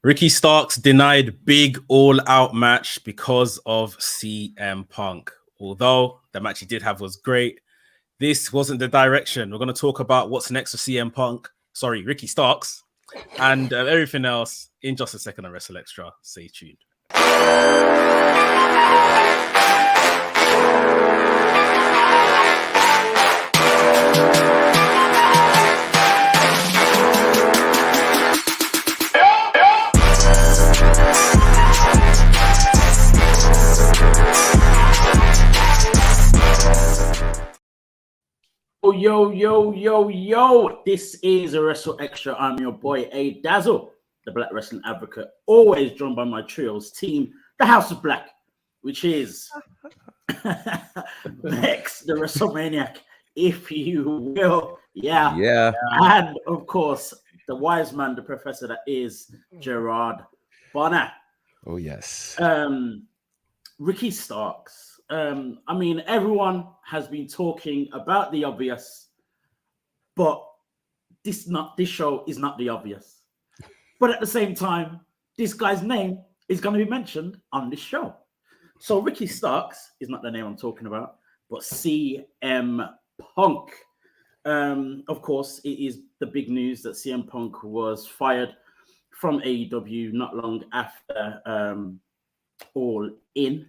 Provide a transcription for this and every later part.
Ricky Starks denied big all-out match because of CM Punk. Although the match he did have was great, this wasn't the direction. We're going to talk about what's next for CM Punk. Sorry, Ricky Starks, and everything else in just a second on WrstlXtra. Stay tuned. Yo. This is a WrstlXtra. I'm your boy, A Dazzle, the Black Wrestling Advocate, always joined by my trios team, the House of Black, which is Vex, the WrestleManiac, if you will. Yeah. And, of course, the wise man, the professor that is Gerard Bonner. Oh, yes. Ricky Starks. I mean, everyone has been talking about the obvious, but this show is not the obvious. But at the same time, this guy's name is going to be mentioned on this show. So Ricky Starks is not the name I'm talking about, but CM Punk. Of course, it is the big news that CM Punk was fired from AEW not long after All In.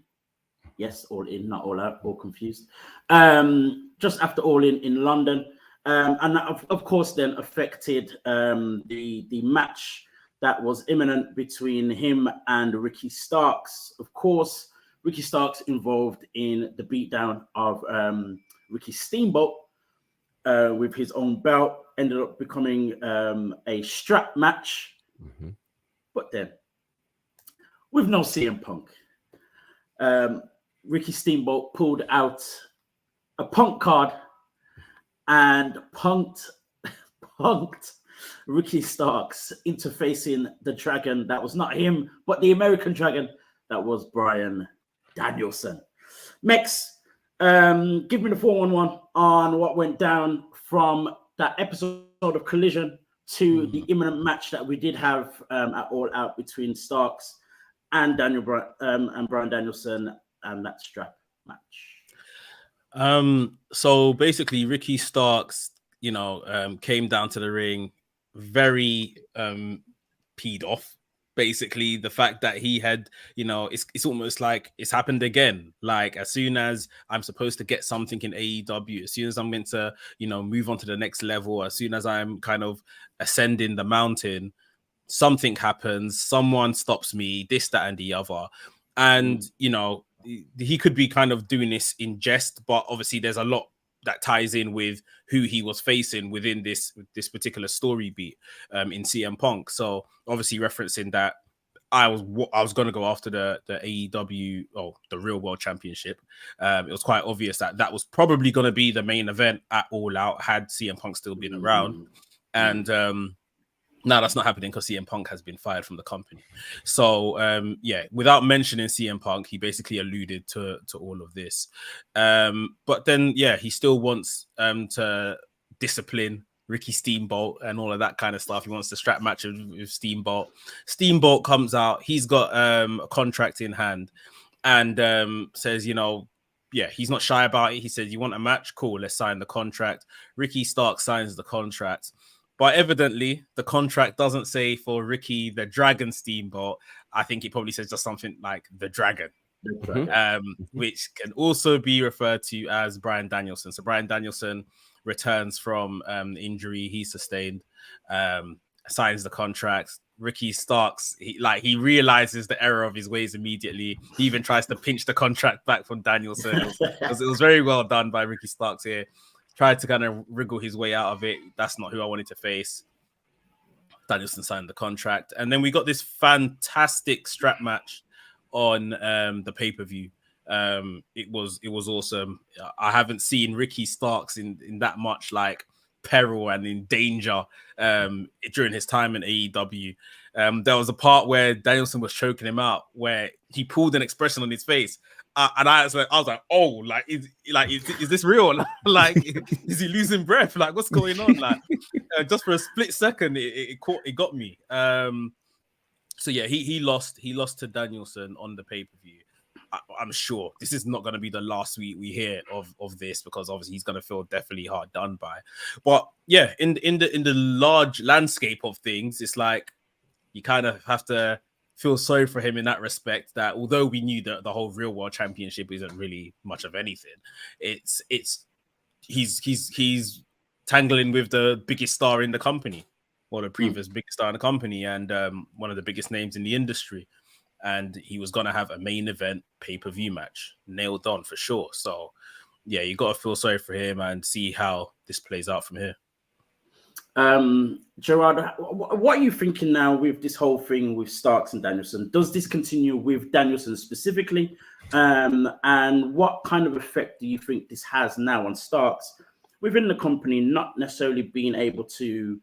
Yes, All In, not All Out, all confused. Just after All In London. And that, of course, then affected the match that was imminent between him and Ricky Starks. Of course, Ricky Starks involved in the beatdown of Ricky Steamboat with his own belt. Ended up becoming a strap match. Mm-hmm. But then, with no CM Punk, Ricky Steamboat pulled out a Punk card and punked Ricky Starks into facing the dragon that was not him, but the American dragon that was Bryan Danielson. Mex, give me the 411 on what went down from that episode of Collision to the imminent match that we did have at All Out between Starks and Bryan Danielson and that strap match. So basically Ricky Starks, came down to the ring very peed off. Basically, the fact that he had, it's almost like it's happened again. Like, as soon as I'm supposed to get something in AEW, as soon as I'm meant to, move on to the next level, as soon as I'm kind of ascending the mountain, something happens, someone stops me, this, that, and the other. And, he could be kind of doing this in jest, but obviously there's a lot that ties in with who he was facing within this particular story beat in CM Punk. So obviously referencing that I was going to go after the AEW or the Real World Championship. It was quite obvious that was probably going to be the main event at All Out had CM Punk still been around. And now that's not happening because CM Punk has been fired from the company. So, without mentioning CM Punk, he basically alluded to all of this. But then, he still wants to discipline Ricky Steamboat and all of that kind of stuff. He wants to strap match with Steamboat. Steamboat comes out. He's got a contract in hand and says, he's not shy about it. He said, you want a match? Cool, let's sign the contract. Ricky Stark signs the contract. But evidently, the contract doesn't say for Ricky the Dragon Steamboat. I think it probably says just something like the Dragon, which can also be referred to as Bryan Danielson. So Bryan Danielson returns from the injury he sustained, signs the contract. Ricky Starks, he realizes the error of his ways immediately. He even tries to pinch the contract back from Danielson. It was very well done by Ricky Starks here. Tried to kind of wriggle his way out of it. That's not who I wanted to face. Danielson signed the contract. And then we got this fantastic strap match on the pay-per-view. It was awesome. I haven't seen Ricky Starks in that much like peril and in danger during his time in AEW. There was a part where Danielson was choking him out where he pulled an expression on his face. And I was like, oh, is this real? Is he losing breath? Like, what's going on? Like, just for a split second, it got me. So yeah, he lost to Danielson on the pay-per-view. I'm sure this is not going to be the last we hear of this, because obviously he's going to feel definitely hard done by. But yeah, in the large landscape of things, it's like you kind of have to feel sorry for him in that respect, that although we knew that the whole real world championship isn't really much of anything, he's tangling with the biggest star in the company, or the previous biggest star in the company, and one of the biggest names in the industry. And he was going to have a main event pay-per-view match nailed on for sure. So yeah, you got to feel sorry for him and see how this plays out from here. Gerard, what are you thinking now with this whole thing with Starks and Danielson? Does this continue with Danielson specifically? And what kind of effect do you think this has now on Starks within the company, not necessarily being able to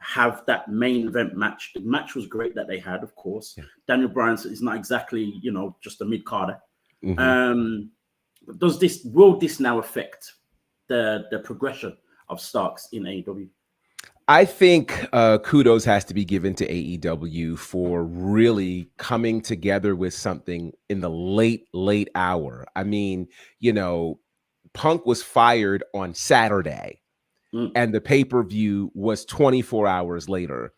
have that main event match? The match was great that they had, of course. Yeah. Daniel Bryan is not exactly, just a mid-carder. But will this now affect the progression of Starks in AEW? I think kudos has to be given to AEW for really coming together with something in the late hour. I mean, Punk was fired on Saturday, and the pay-per-view was 24 hours later,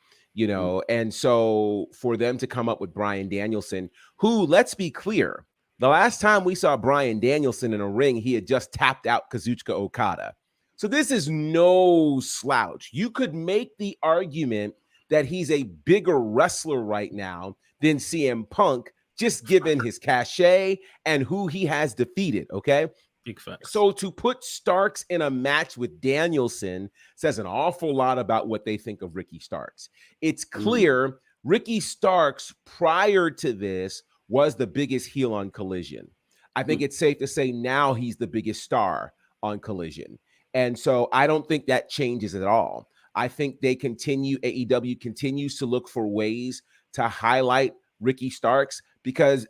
and so for them to come up with Bryan Danielson, who, let's be clear, the last time we saw Bryan Danielson in a ring, he had just tapped out Kazuchika Okada. So this is no slouch. You could make the argument that he's a bigger wrestler right now than CM Punk, just given his cachet and who he has defeated, okay? Big facts. So to put Starks in a match with Danielson says an awful lot about what they think of Ricky Starks. It's clear Ricky Starks, prior to this, was the biggest heel on Collision. I think it's safe to say now he's the biggest star on Collision. And so I don't think that changes at all. I think AEW continues to look for ways to highlight Ricky Starks, because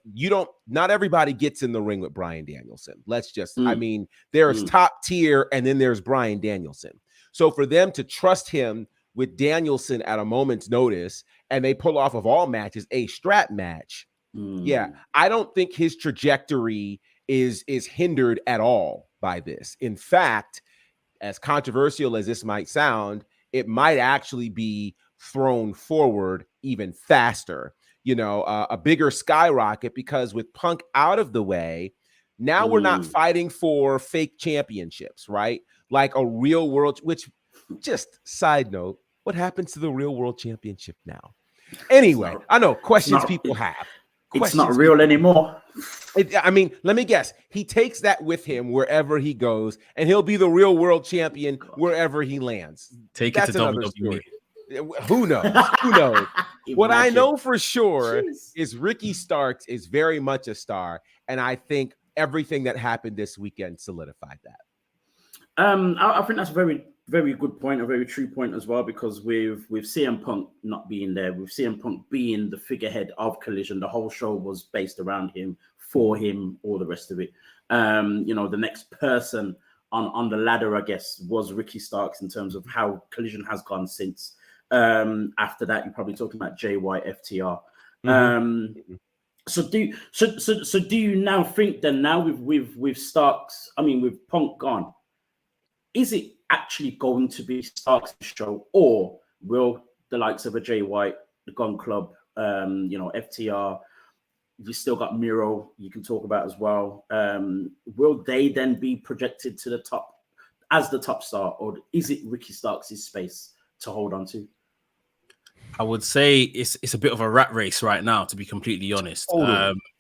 not everybody gets in the ring with Bryan Danielson. I mean, there's top tier and then there's Bryan Danielson. So for them to trust him with Danielson at a moment's notice, and they pull off of all matches a strap match. Yeah, I don't think his trajectory is hindered at all by this. In fact, as controversial as this might sound, it might actually be thrown forward even faster, a bigger skyrocket, because with Punk out of the way, now we're not fighting for fake championships, right? Like a real world, which, just side note, what happens to the real world championship now? Anyway, I know questions people have. It's not real anymore. I mean, let me guess. He takes that with him wherever he goes, and he'll be the real world champion wherever he lands. That's it to WWE. Who knows? Who knows? What I know for sure is Ricky Starks is very much a star, and I think everything that happened this weekend solidified that. I think that's a very, very good point, a very true point as well, because with CM Punk not being there, with CM Punk being the figurehead of Collision, the whole show was based around him, for him, all the rest of it. The next person on the ladder, I guess, was Ricky Starks in terms of how Collision has gone since. After that, you're probably talking about JY FTR. So do you now think then, now with Starks, with Punk gone, is it actually going to be Starks' show, or will the likes of a Jay White, the Gun Club, FTR, you still got Miro you can talk about as well, will they then be projected to the top as the top star, or is it Ricky Starks' space to hold on to? I would say it's a bit of a rat race right now, to be completely honest.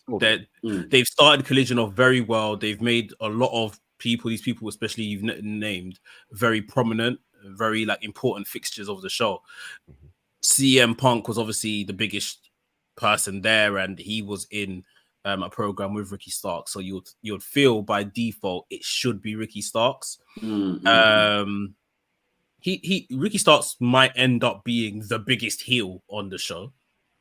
They've started Collision off very well. They've made a lot of these people, especially you've named, very prominent, very important fixtures of the show. CM Punk was obviously the biggest person there, and he was in a program with Ricky Starks. So you'd feel by default it should be Ricky Starks. Ricky Starks might end up being the biggest heel on the show.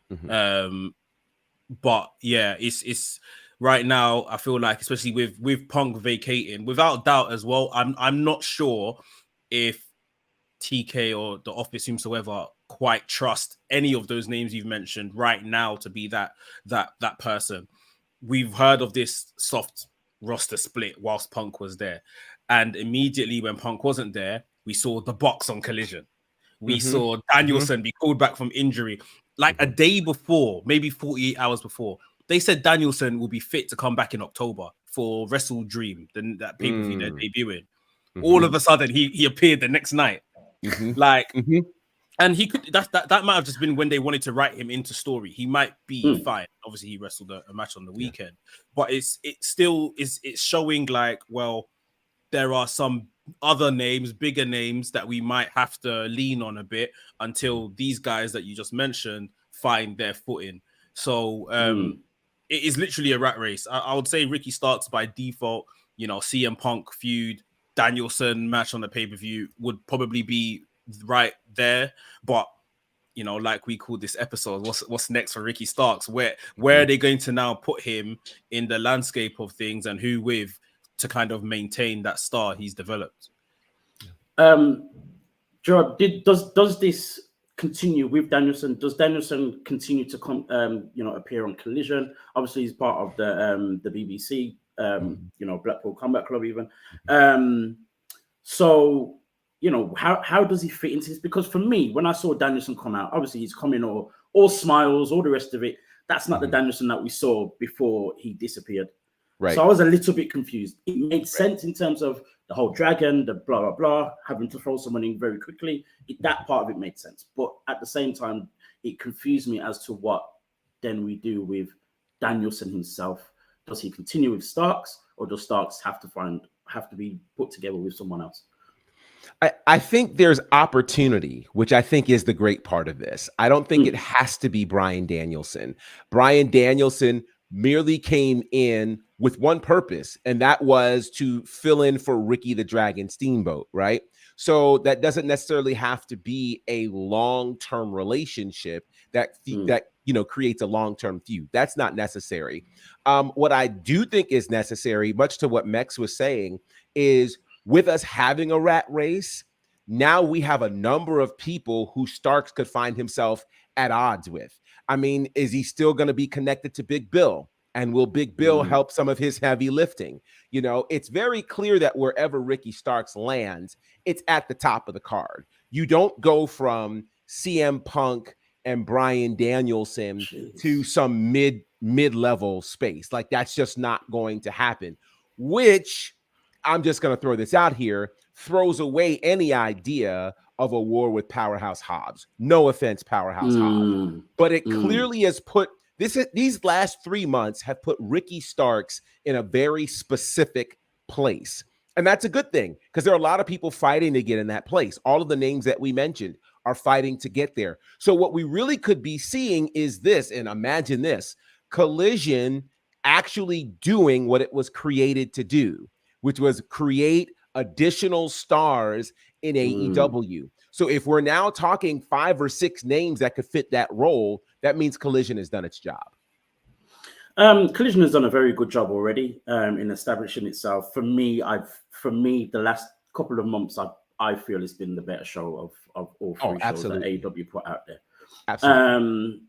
But yeah, it's right now, I feel like, especially with Punk vacating, without doubt as well, I'm not sure if TK or the office whomsoever quite trust any of those names you've mentioned right now to be that person. We've heard of this soft roster split whilst Punk was there, and immediately when Punk wasn't there, we saw the box on Collision. We saw Danielson be called back from injury like a day before, maybe 48 hours before. They said Danielson will be fit to come back in October for Wrestle Dream, that pay-per-view they're debuting. All of a sudden, he appeared the next night. And he could that might have just been when they wanted to write him into story. He might be fine. Obviously, he wrestled a match on the weekend, but it's showing like, well, there are some other names, bigger names that we might have to lean on a bit until these guys that you just mentioned find their footing. So it is literally a rat race. I would say Ricky Starks by default. CM Punk feud, Danielson match on the pay-per-view would probably be right there, but like we called this episode, what's next for Ricky Starks? Where are they going to now put him in the landscape of things, and who with to kind of maintain that star he's developed? Gerard, does this continue with Danielson? Does Danielson continue to appear on Collision? Obviously, he's part of the BBC, Blackpool Combat Club even. So how does he fit into this? Because for me, when I saw Danielson come out, obviously he's coming all smiles, all the rest of it. That's not the Danielson that we saw before he disappeared. Right. So I was a little bit confused. It made sense in terms of the whole dragon, the blah, blah, blah, having to throw someone in very quickly. That part of it made sense. But at the same time, it confused me as to what then we do with Danielson himself. Does he continue with Starks, or does Starks have to be put together with someone else? I think there's opportunity, which I think is the great part of this. I don't think it has to be Bryan Danielson. Bryan Danielson merely came in with one purpose, and that was to fill in for Ricky the Dragon Steamboat, right? So that doesn't necessarily have to be a long-term relationship that creates a long-term feud. That's not necessary. What I do think is necessary, much to what Mex was saying, is with us having a rat race, now we have a number of people who Starks could find himself at odds with. I mean, is he still going to be connected to Big Bill? And will Big Bill help some of his heavy lifting? It's very clear that wherever Ricky Starks lands, it's at the top of the card. You don't go from CM Punk and Bryan Danielson to some mid-level space. Like, that's just not going to happen, which I'm just going to throw this out here, throws away any idea of a war with Powerhouse Hobbs. No offense, Powerhouse Hobbs. But it clearly has put these last 3 months have put Ricky Starks in a very specific place. And that's a good thing, because there are a lot of people fighting to get in that place. All of the names that we mentioned are fighting to get there. So what we really could be seeing is this, and imagine this, Collision actually doing what it was created to do, which was create additional stars in AEW. So if we're now talking 5 or 6 names that could fit that role, that means Collision has done its job. Collision has done a very good job already in establishing itself. For me, the last couple of months, I feel it's been the better show of all 3 shows that AEW put out there. Absolutely.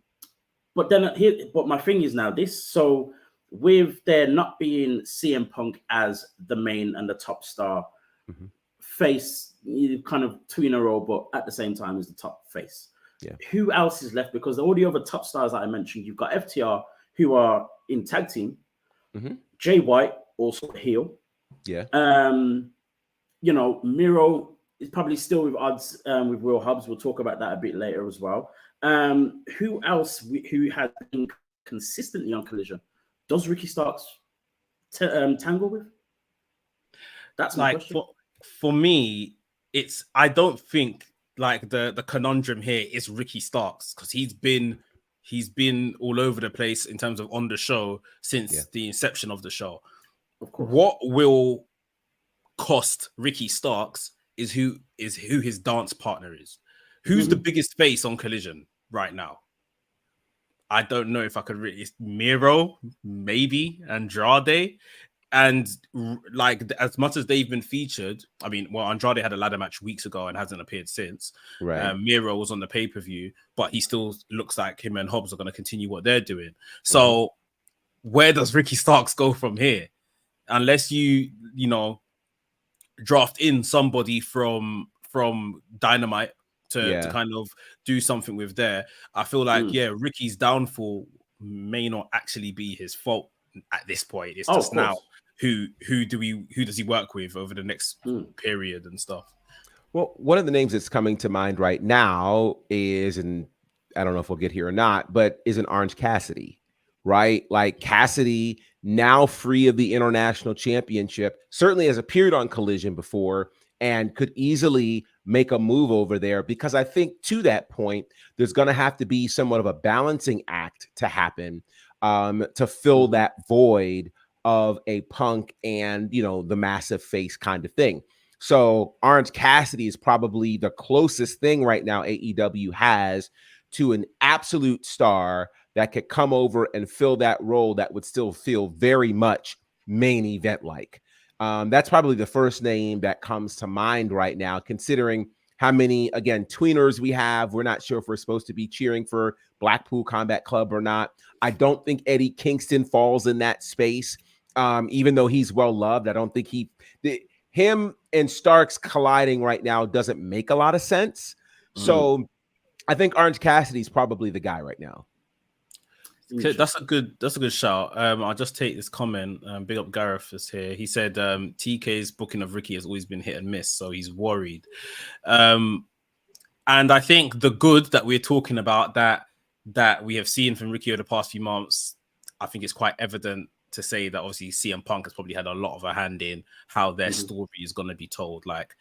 But my thing is now this. So with there not being CM Punk as the main and the top star face, kind of 2 in a row, but at the same time as the top face. Yeah. Who else is left? Because all the other top stars that I mentioned, you've got FTR, who are in tag team. Jay White, also heel. Yeah. Miro is probably still with odds with Will Hobbs. We'll talk about that a bit later as well. Who else who has been consistently on Collision does Ricky Starks tangle with? That's my question. For me, I don't think like the conundrum here is Ricky Starks, because he's been all over the place in terms of on the show since the inception of the show. Of course. What will cost Ricky Starks is who his dance partner is. Who's the biggest face on Collision right now? I don't know if I could really. It's Miro, maybe Andrade. And like as much as they've been featured, I mean, well, Andrade had a ladder match weeks ago and hasn't appeared since. Right. Miro was on the pay-per-view, but he still looks like him and Hobbs are going to continue what they're doing. So where does Ricky Starks go from here? Unless you draft in somebody from Dynamite to kind of do something with there. I feel like Ricky's downfall may not actually be his fault at this point. It's just now who does he work with over the next period and stuff. Well, one of the names that's coming to mind right now is, and I don't know if we'll get here or not, but is an Orange Cassidy, right? Like Cassidy, now free of the international championship, certainly has appeared on Collision before and could easily make a move over there, because I think to that point, there's going to have to be somewhat of a balancing act to happen to fill that void of a Punk and, the massive face kind of thing. So Orange Cassidy is probably the closest thing right now AEW has to an absolute star that could come over and fill that role that would still feel very much main event like. That's probably the first name that comes to mind right now, considering how many, again, tweeners we have. We're not sure if we're supposed to be cheering for Blackpool Combat Club or not. I don't think Eddie Kingston falls in that space. Even though he's well loved, I don't think him and Starks colliding right now doesn't make a lot of sense. So I think Orange Cassidy's probably the guy right now. Okay, that's a good shout. I'll just take this comment. Big up Gareth is here. He said TK's booking of Ricky has always been hit and miss, so he's worried. And I think the good that we're talking about that we have seen from Ricky over the past few months, I think it's quite evident to say that obviously CM Punk has probably had a lot of a hand in how their story is going to be told. Like,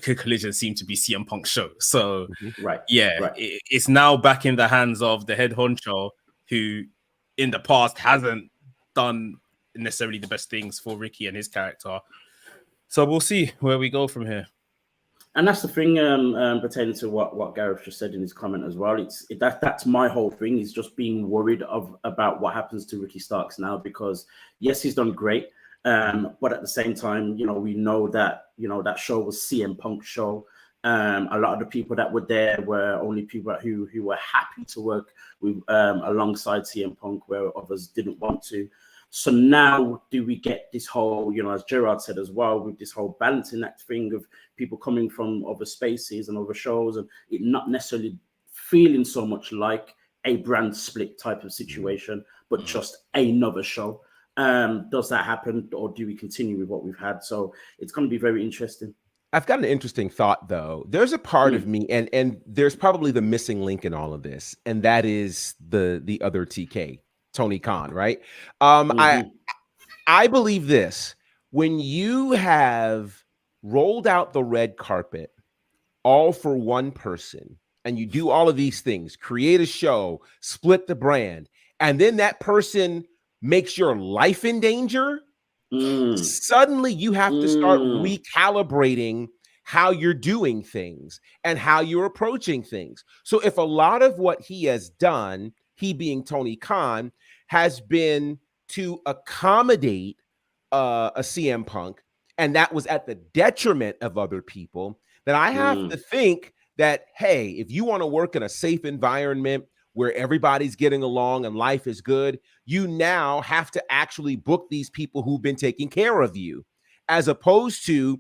Collision seemed to be CM Punk's show, so it's now back in the hands of the head honcho, who in the past hasn't done necessarily the best things for Ricky and his character. So we'll see where we go from here. And that's the thing pertaining to what Gareth just said in his comment as well. That's my whole thing, is just being worried about what happens to Ricky Starks now, because yes, he's done great. But at the same time, we know that, that show was CM Punk's show. A lot of the people that were there were only people who were happy to work with alongside CM Punk, where others didn't want to. So now do we get this whole, as Gerard said as well, with this whole balancing act thing of people coming from other spaces and other shows, and it not necessarily feeling so much like a brand split type of situation, but just another show. Does that happen, or do we continue with what we've had? So it's going to be very interesting. I've got an interesting thought, though. There's a part of me, and there's probably the missing link in all of this, and that is the other TK, Tony Khan, right? I believe this. When you have rolled out the red carpet all for one person, and you do all of these things, create a show, split the brand, and then that person makes your life in danger, suddenly you have to start recalibrating how you're doing things and how you're approaching things. So if a lot of what he has done, he being Tony Khan, has been to accommodate a CM Punk, and that was at the detriment of other people, then I have to think that, hey, if you want to work in a safe environment where everybody's getting along and life is good, you now have to actually book these people who've been taking care of you, as opposed to,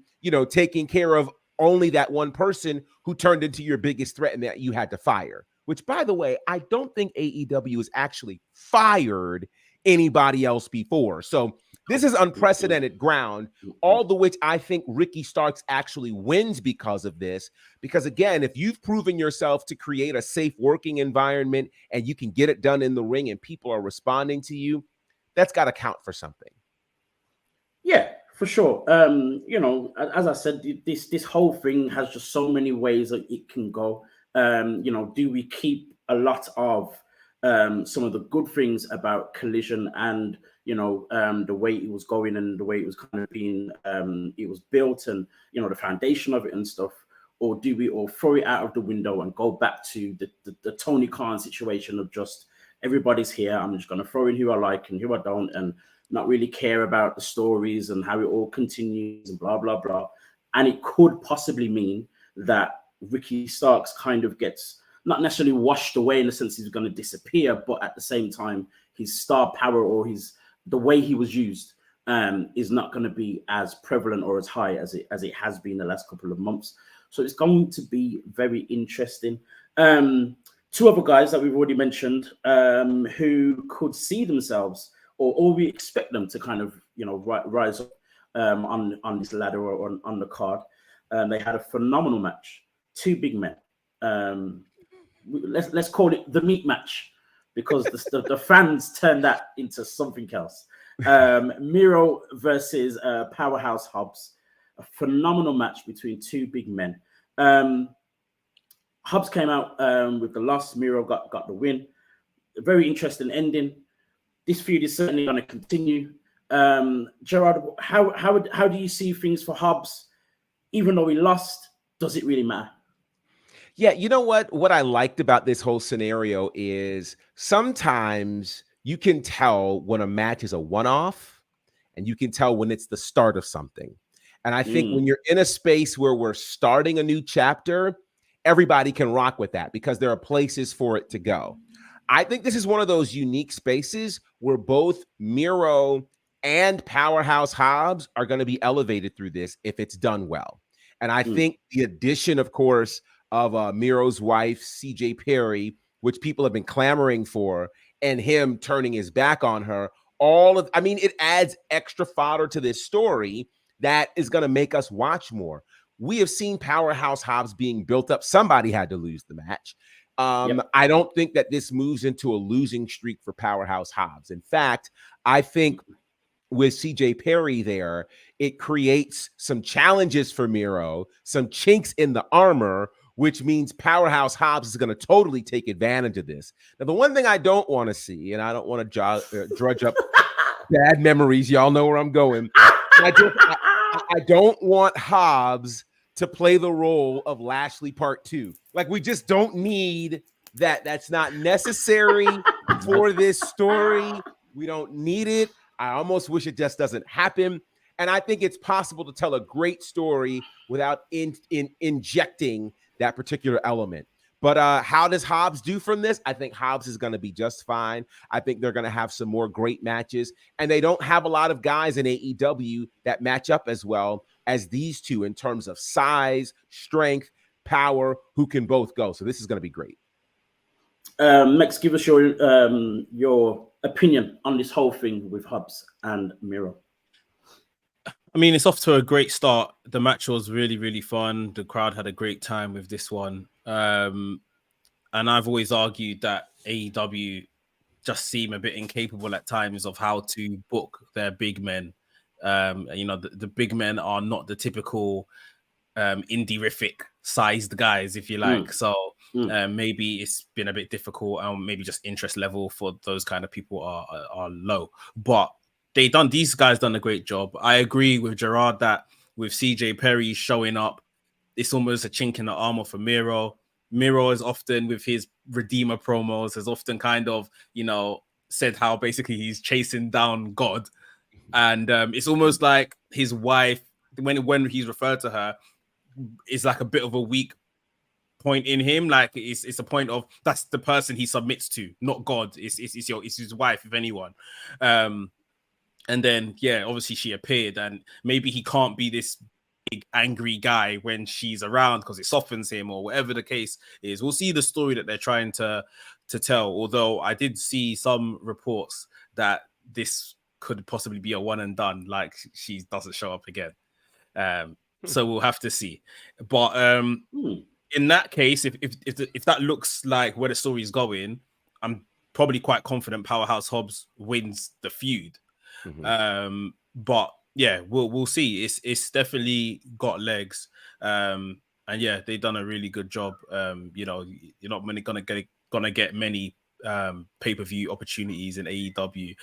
taking care of only that one person who turned into your biggest threat and that you had to fire. Which, by the way, I don't think AEW has actually fired anybody else before. So this is unprecedented ground, all the which I think Ricky Starks actually wins because of this. Because again, if you've proven yourself to create a safe working environment and you can get it done in the ring and people are responding to you, that's got to count for something. Yeah, for sure. As I said, this whole thing has just so many ways that it can go. Do we keep a lot of some of the good things about Collision and the way it was going and the way it was kind of being it was built, and the foundation of it and stuff, or do we all throw it out of the window and go back to the Tony Khan situation of just everybody's here, I'm just going to throw in who I like and who I don't, and not really care about the stories and how it all continues and blah, blah, blah. And it could possibly mean that Ricky Starks kind of gets not necessarily washed away in the sense he's going to disappear, but at the same time, his star power or the way he was used is not going to be as prevalent or as high as it has been the last couple of months. So it's going to be very interesting. Two other guys that we've already mentioned who could see themselves or we expect them to kind of, rise up on this ladder or on the card. They had a phenomenal match. Two big men. Let's call it the meat match because the fans turned that into something else. Miro versus Powerhouse Hobbs. A phenomenal match between two big men. Hobbs came out with the loss. Miro got the win. A very interesting ending. This feud is certainly going to continue. Gerard, how do you see things for Hobbs? Even though he lost, does it really matter? Yeah, you know what? What I liked about this whole scenario is sometimes you can tell when a match is a one-off and you can tell when it's the start of something. And I think when you're in a space where we're starting a new chapter, everybody can rock with that because there are places for it to go. I think this is one of those unique spaces where both Miro and Powerhouse Hobbs are going to be elevated through this if it's done well. And I think the addition, of course, of Miro's wife, CJ Perry, which people have been clamoring for, and him turning his back on her, it adds extra fodder to this story that is going to make us watch more. We have seen Powerhouse Hobbs being built up. Somebody had to lose the match. I don't think that this moves into a losing streak for Powerhouse Hobbs. In fact, I think with CJ Perry there, it creates some challenges for Miro, some chinks in the armor, which means Powerhouse Hobbs is going to totally take advantage of this. Now, the one thing I don't want to see, and I don't want to drudge up bad memories, y'all know where I'm going. I don't want Hobbs to play the role of Lashley Part 2. Like, we just don't need that. That's not necessary for this story. We don't need it. I almost wish it just doesn't happen. And I think it's possible to tell a great story without injecting that particular element. But how does Hobbs do from this? I think Hobbs is going to be just fine. I think they're going to have some more great matches. And they don't have a lot of guys in AEW that match up as well as these two in terms of size, strength, power, who can both go. So this is going to be great. Max, give us your opinion on this whole thing with Hobbs and Miro. I mean, it's off to a great start. The match was really, really fun. The crowd had a great time with this one. And I've always argued that AEW just seem a bit incapable at times of how to book their big men. The big men are not the typical indie-rific sized guys, if you like. So maybe it's been a bit difficult, and maybe just interest level for those kind of people are low. But these guys done a great job. I agree with Gerard that with CJ Perry showing up, it's almost a chink in the armor for Miro. Miro is often, with his Redeemer promos, has often kind of, said how basically he's chasing down God. And it's almost like his wife, when he's referred to her, is like a bit of a weak point in him. Like it's a point of that's the person he submits to, not God. It's his wife, if anyone. And then, obviously she appeared, and maybe he can't be this big angry guy when she's around because it softens him or whatever the case is. We'll see the story that they're trying to tell. Although I did see some reports that this could possibly be a one and done, like she doesn't show up again. So we'll have to see. But in that case, if that looks like where the story is going, I'm probably quite confident Powerhouse Hobbs wins the feud. But we'll see. It's definitely got legs, and they've done a really good job. You're not gonna get many pay-per-view opportunities in AEW.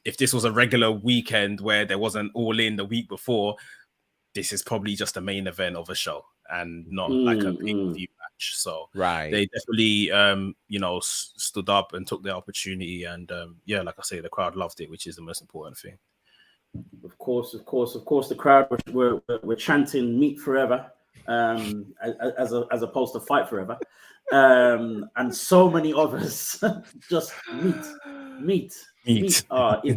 If this was a regular weekend where there wasn't All In the week before, this is probably just a main event of a show and not like a pay-per-view match. So right, they definitely stood up and took their opportunity, and like I say, the crowd loved it, which is the most important thing. Of course, the crowd were chanting "Meat Forever," as opposed to "Fight Forever," and so many others just meat. It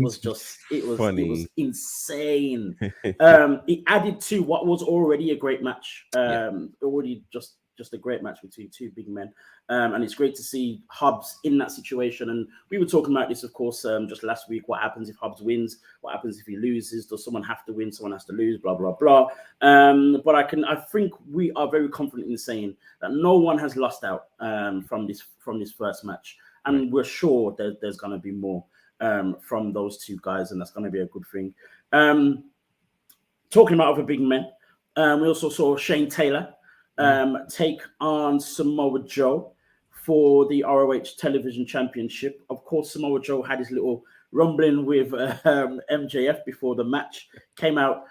was insane. It added to what was already a great match. Already just a great match between two big men. And it's great to see Hobbs in that situation. And we were talking about this, of course, just last week. What happens if Hobbs wins? What happens if he loses? Does someone have to win? Someone has to lose, blah, blah, blah. But I think we are very confident in saying that no one has lost out from this first match. And we're sure that there's going to be more from those two guys, and that's going to be a good thing. Talking about other big men, we also saw Shane Taylor take on Samoa Joe for the ROH Television Championship. Of course, Samoa Joe had his little rumbling with MJF before the match. Came out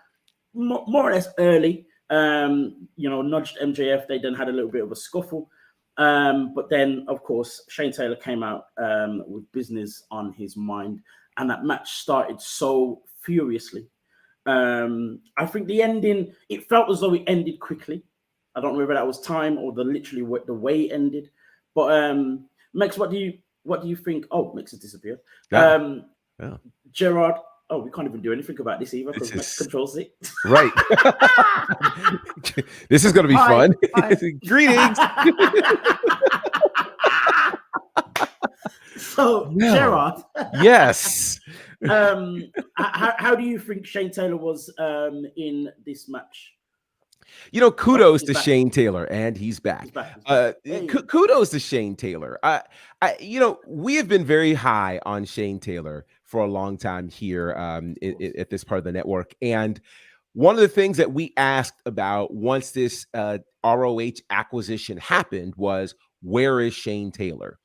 more or less early, nudged MJF. They then had a little bit of a scuffle. But then, of course, Shane Taylor came out with business on his mind, and that match started so furiously. I think the ending, it felt as though it ended quickly. I don't know whether that was time or the way it ended. But Mex, what do you think? Oh, Mex has disappeared. Gerard. Oh, we can't even do anything about this either because Mex controls it. Right. This is going to be fun. Greetings. So, Gerard. Yes. How do you think Shane Taylor was in this match? Kudos to Shane Taylor, and he's back. Kudos to Shane Taylor. We have been very high on Shane Taylor for a long time here at this part of the network. And one of the things that we asked about once this ROH acquisition happened was, where is Shane Taylor?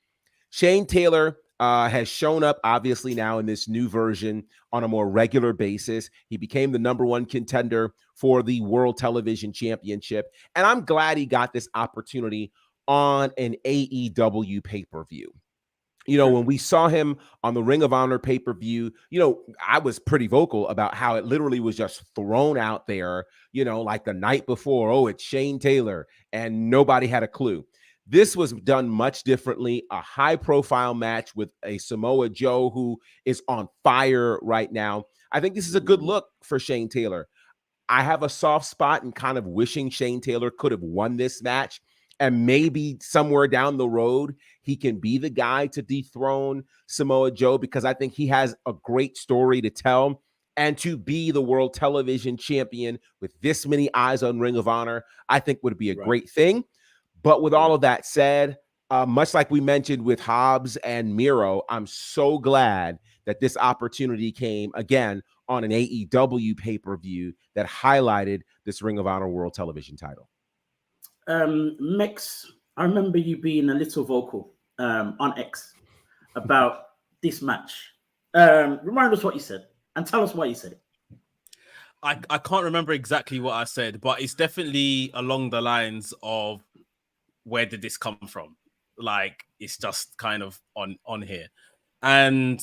Shane Taylor has shown up, obviously, now in this new version on a more regular basis. He became the #1 contender for the World Television Championship. And I'm glad he got this opportunity on an AEW pay-per-view. When we saw him on the Ring of Honor pay-per-view, I was pretty vocal about how it literally was just thrown out there, like the night before, oh, it's Shane Taylor, and nobody had a clue. This was done much differently, a high-profile match with a Samoa Joe who is on fire right now. I think this is a good look for Shane Taylor. I have a soft spot and kind of wishing Shane Taylor could have won this match, and maybe somewhere down the road, he can be the guy to dethrone Samoa Joe, because I think he has a great story to tell. And to be the World Television Champion with this many eyes on Ring of Honor, I think would be a great thing. But with all of that said, much like we mentioned with Hobbs and Miro, I'm so glad that this opportunity came again on an AEW pay-per-view that highlighted this Ring of Honor World Television title. Mix, I remember you being a little vocal on X about this match. Remind us what you said and tell us why you said it. I can't remember exactly what I said, but it's definitely along the lines of, where did this come from? Like, it's just kind of on here. And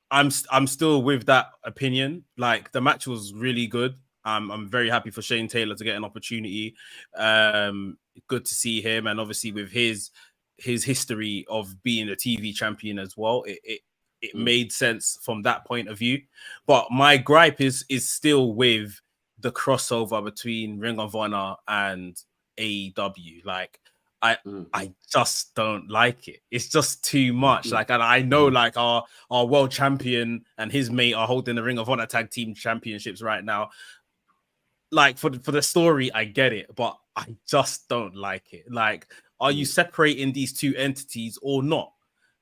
I'm still with that opinion. Like, the match was really good. I'm very happy for Shane Taylor to get an opportunity. Good to see him, and obviously with his history of being a TV champion as well, it made sense from that point of view. But my gripe is still with the crossover between Ring of Honor and AEW. Like, I just don't like it. It's just too much. Like, and I know like our world champion and his mate are holding the Ring of Honor tag team championships right now. Like, for the story, I get it, but I just don't like it. Like, are you separating these two entities or not?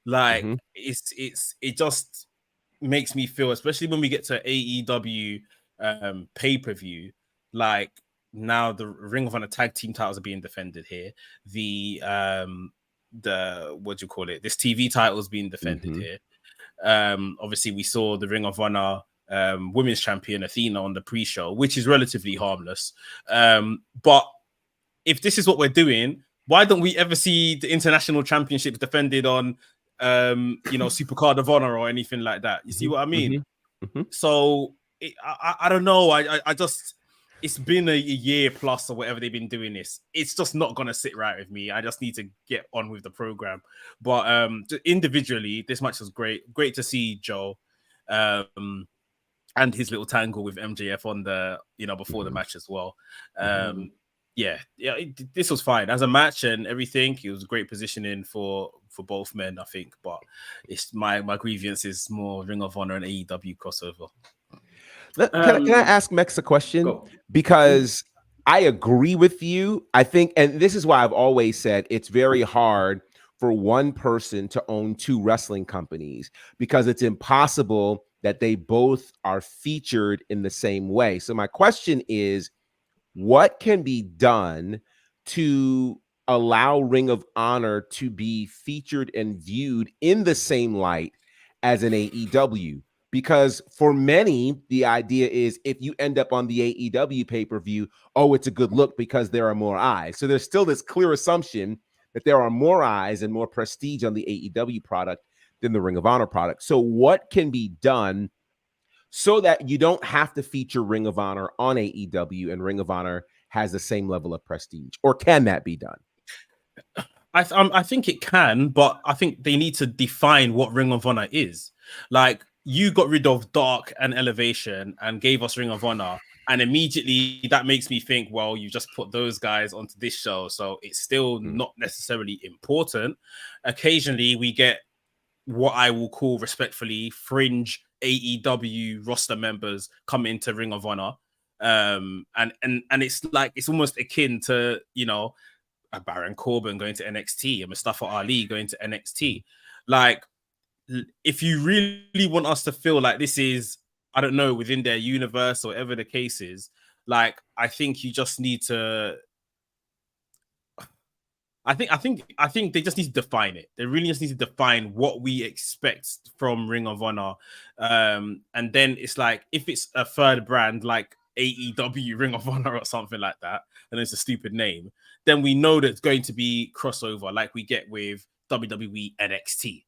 Like, it just makes me feel, especially when we get to AEW pay-per-view, like, now the Ring of Honor tag team titles are being defended here. The what do you call it? This TV title is being defended here. Obviously, we saw the Ring of Honor women's champion Athena on the pre-show, which is relatively harmless. But if this is what we're doing, Why don't we ever see the international championships defended on, Supercard of Honor or anything like that? You see what I mean? So I don't know. I just, it's been a year plus or whatever they've been doing this. It's just not gonna sit right with me. I just need to get on with the program. But individually, this match was great. Great to see Joe, and his little tangle with MJF on the before the match as well. This was fine as a match and everything. It was great positioning for both men, I think. But it's my grievance is more Ring of Honor and AEW crossover. Can I ask Mex a question? Go. Because I agree with you. I think, and this is why I've always said it's very hard for one person to own two wrestling companies, because it's impossible that they both are featured in the same way. So my question is, what can be done to allow Ring of Honor to be featured and viewed in the same light as an AEW? Because for many, the idea is if you end up on the AEW pay-per-view, oh, it's a good look because there are more eyes. So there's still this clear assumption that there are more eyes and more prestige on the AEW product than the Ring of Honor product. So what can be done so that you don't have to feature Ring of Honor on AEW and Ring of Honor has the same level of prestige? Or can that be done? I think it can, but I think they need to define what Ring of Honor is. Like, you got rid of Dark and Elevation and gave us Ring of Honor, and immediately that makes me think, well, you just put those guys onto this show, so it's still not necessarily important. Occasionally we get what I will call respectfully fringe AEW roster members come into Ring of Honor, and it's like, it's almost akin to a Baron Corbin going to NXT, a Mustafa Ali going to NXT. Like, if you really want us to feel like this is, I don't know, within their universe or whatever the case is, like, I think you just need to. I think they just need to define it. They really just need to define what we expect from Ring of Honor, and then it's like, if it's a third brand like AEW Ring of Honor or something like that, and it's a stupid name, then we know that it's going to be crossover like we get with WWE NXT.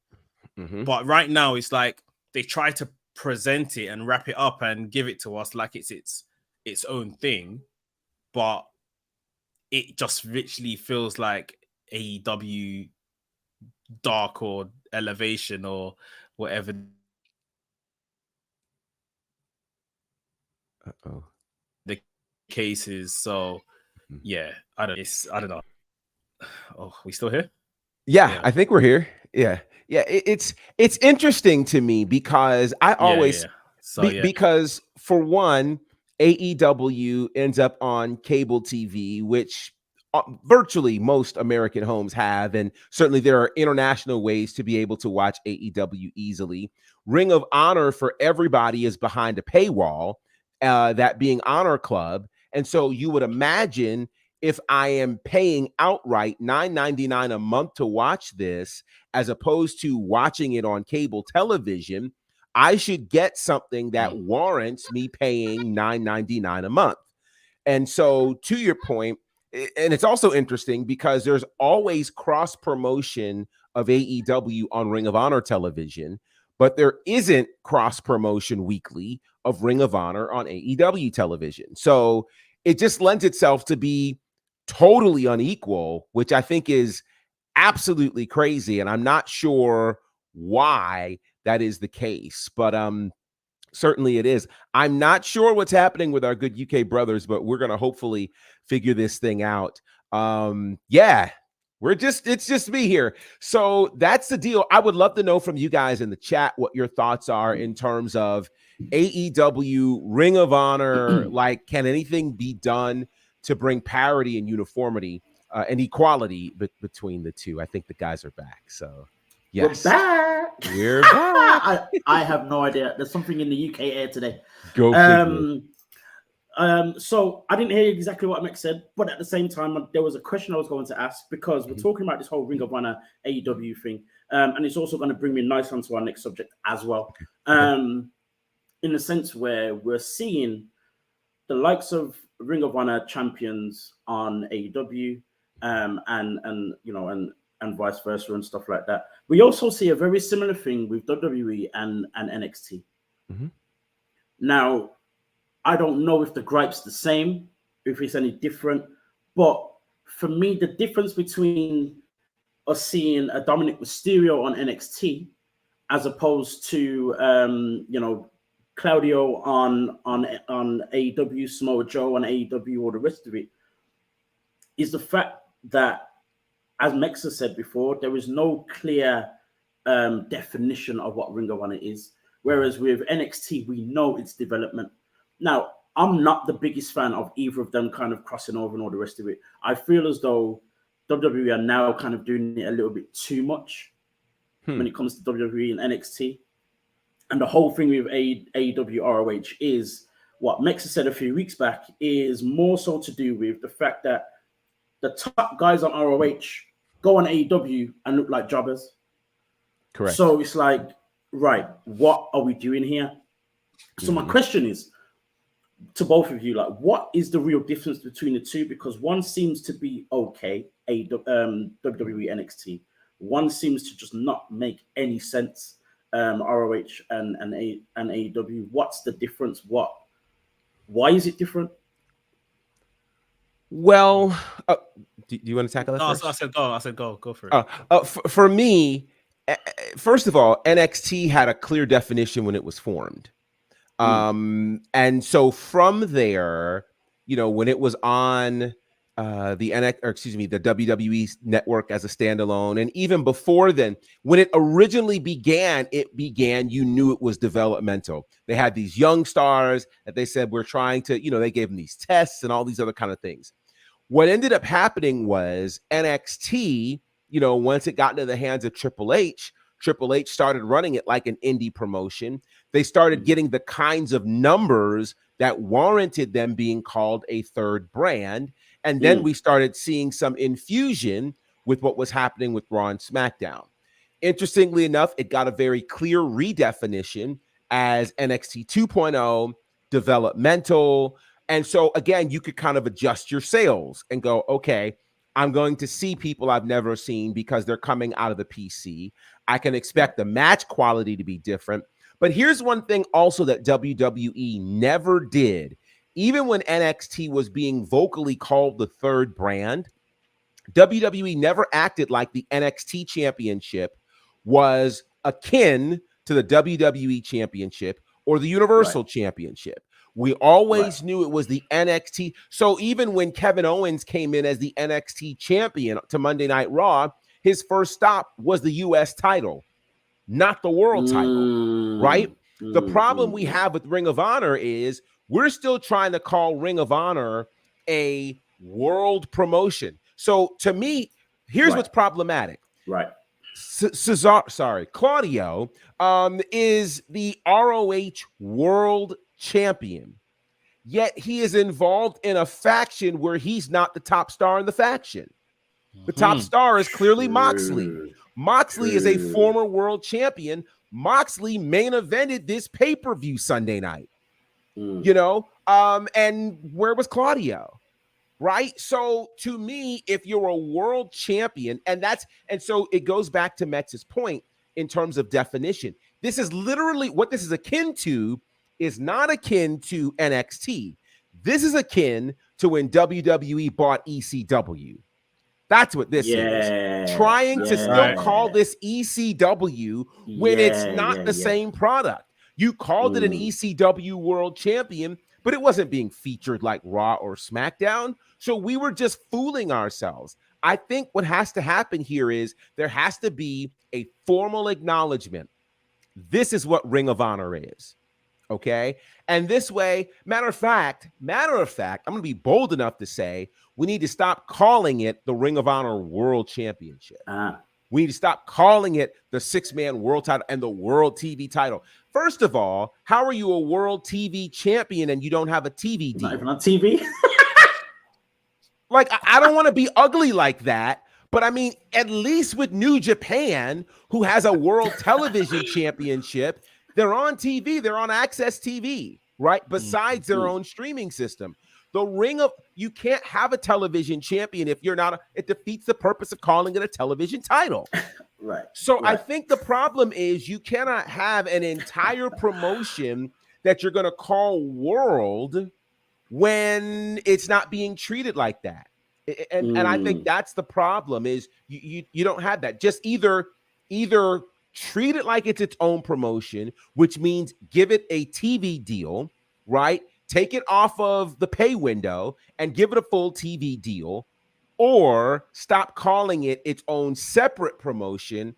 But right now it's like they try to present it and wrap it up and give it to us like it's its own thing, but it just literally feels like AEW Dark or Elevation or whatever the case is. So yeah, I don't know. Oh, we still here? Yeah, I think we're here. Yeah. It's interesting to me because I always because for one, AEW ends up on cable TV, which virtually most American homes have, and certainly there are international ways to be able to watch AEW easily. Ring of Honor for everybody is behind a paywall, that being Honor Club, and so you would imagine, if I am paying outright $9.99 a month to watch this, as opposed to watching it on cable television, I should get something that warrants me paying $9.99 a month. And so, to your point, and it's also interesting because there's always cross promotion of AEW on Ring of Honor television, but there isn't cross promotion weekly of Ring of Honor on AEW television. So it just lends itself to be totally unequal, which I think is absolutely crazy. And I'm not sure why that is the case, but certainly it is. I'm not sure what's happening with our good UK brothers, but we're going to hopefully figure this thing out. It's just me here. So that's the deal. I would love to know from you guys in the chat what your thoughts are in terms of AEW, Ring of Honor. Like, can anything be done to bring parity and uniformity and equality between the two? I think the guys are back. So yes, we're back. I have no idea. There's something in the UK air today. Go figure. So I didn't hear exactly what Mick said, but at the same time, there was a question I was going to ask, because we're talking about this whole Ring of Honor AEW thing, and it's also going to bring me nice onto our next subject as well. In the sense where we're seeing the likes of Ring of Honor champions on AEW, and you know, and vice versa and stuff like that. We also see a very similar thing with WWE and NXT. Mm-hmm. Now, I don't know if the gripe's the same, if it's any different, but for me, the difference between us seeing a Dominic Mysterio on NXT as opposed to you know, Claudio on AEW, Samoa Joe on AEW, or the rest of it, is the fact that, as Mexa said before, there is no clear definition of what Ring of Honor is. Whereas with NXT, we know its development. Now, I'm not the biggest fan of either of them kind of crossing over and all the rest of it. I feel as though WWE are now kind of doing it a little bit too much when it comes to WWE and NXT. And the whole thing with AEW ROH is what Mexa said a few weeks back, is more so to do with the fact that the top guys on ROH go on AEW and look like jobbers. Correct. So it's like, right, what are we doing here? So my question is to both of you, like, what is the real difference between the two? Because one seems to be okay, WWE NXT. One seems to just not make any sense, ROH and AEW. What's the difference? Why is it different? Well, do you want to tackle that first? I said go for it. For me, first of all, NXT had a clear definition when it was formed. And so from there, you know, when it was on the WWE network as a standalone, and even before then, when it originally began, you knew it was developmental. They had these young stars that they said we're trying to, you know, they gave them these tests and all these other kind of things. What ended up happening was NXT, you know, once it got into the hands of Triple H started running it like an indie promotion. They started getting the kinds of numbers that warranted them being called a third brand. And then we started seeing some infusion with what was happening with Raw and SmackDown. Interestingly enough, it got a very clear redefinition as NXT 2.0, developmental. And so, again, you could kind of adjust your sails and go, okay, I'm going to see people I've never seen because they're coming out of the PC. I can expect the match quality to be different. But here's one thing also that WWE never did. Even when NXT was being vocally called the third brand, WWE never acted like the NXT championship was akin to the WWE championship or the Universal Championship. We always knew it was the NXT. So even when Kevin Owens came in as the NXT champion to Monday Night Raw, his first stop was the U.S. title, not the world title, right? The problem we have with Ring of Honor is we're still trying to call Ring of Honor a world promotion. So to me, here's what's problematic. Claudio is the ROH world champion, yet he is involved in a faction where he's not the top star in the faction. The top star is clearly Moxley. Moxley is a former world champion. Moxley main evented this pay-per-view Sunday night. You know, and where was Claudio? Right? So to me, if you're a world champion, and so it goes back to Mex's point in terms of definition. This is literally what this is akin to, is not akin to NXT. This is akin to when WWE bought ECW. That's what this is. Trying to still call this ECW when it's not the same product. You called it an ECW world champion, but it wasn't being featured like Raw or SmackDown. So we were just fooling ourselves. I think what has to happen here is there has to be a formal acknowledgement. This is what Ring of Honor is. Okay. And this way, matter of fact, I'm going to be bold enough to say we need to stop calling it the Ring of Honor World Championship. We need to stop calling it the 6-man world title and the world TV title. First of all, how are you a world TV champion and you don't have a TV deal? Not even on TV. Like, I don't want to be ugly like that, but I mean, at least with New Japan, who has a world television championship, they're on TV, they're on Access TV, right? Besides their own streaming system. The Ring of you can't have a television champion if you're not. It defeats the purpose of calling it a television title. Right. So right. I think the problem is you cannot have an entire promotion that you're going to call World when it's not being treated like that. And I think that's the problem is you don't have that. Just either treat it like it's its own promotion, which means give it a TV deal, right? Take it off of the pay window and give it a full TV deal, or stop calling it its own separate promotion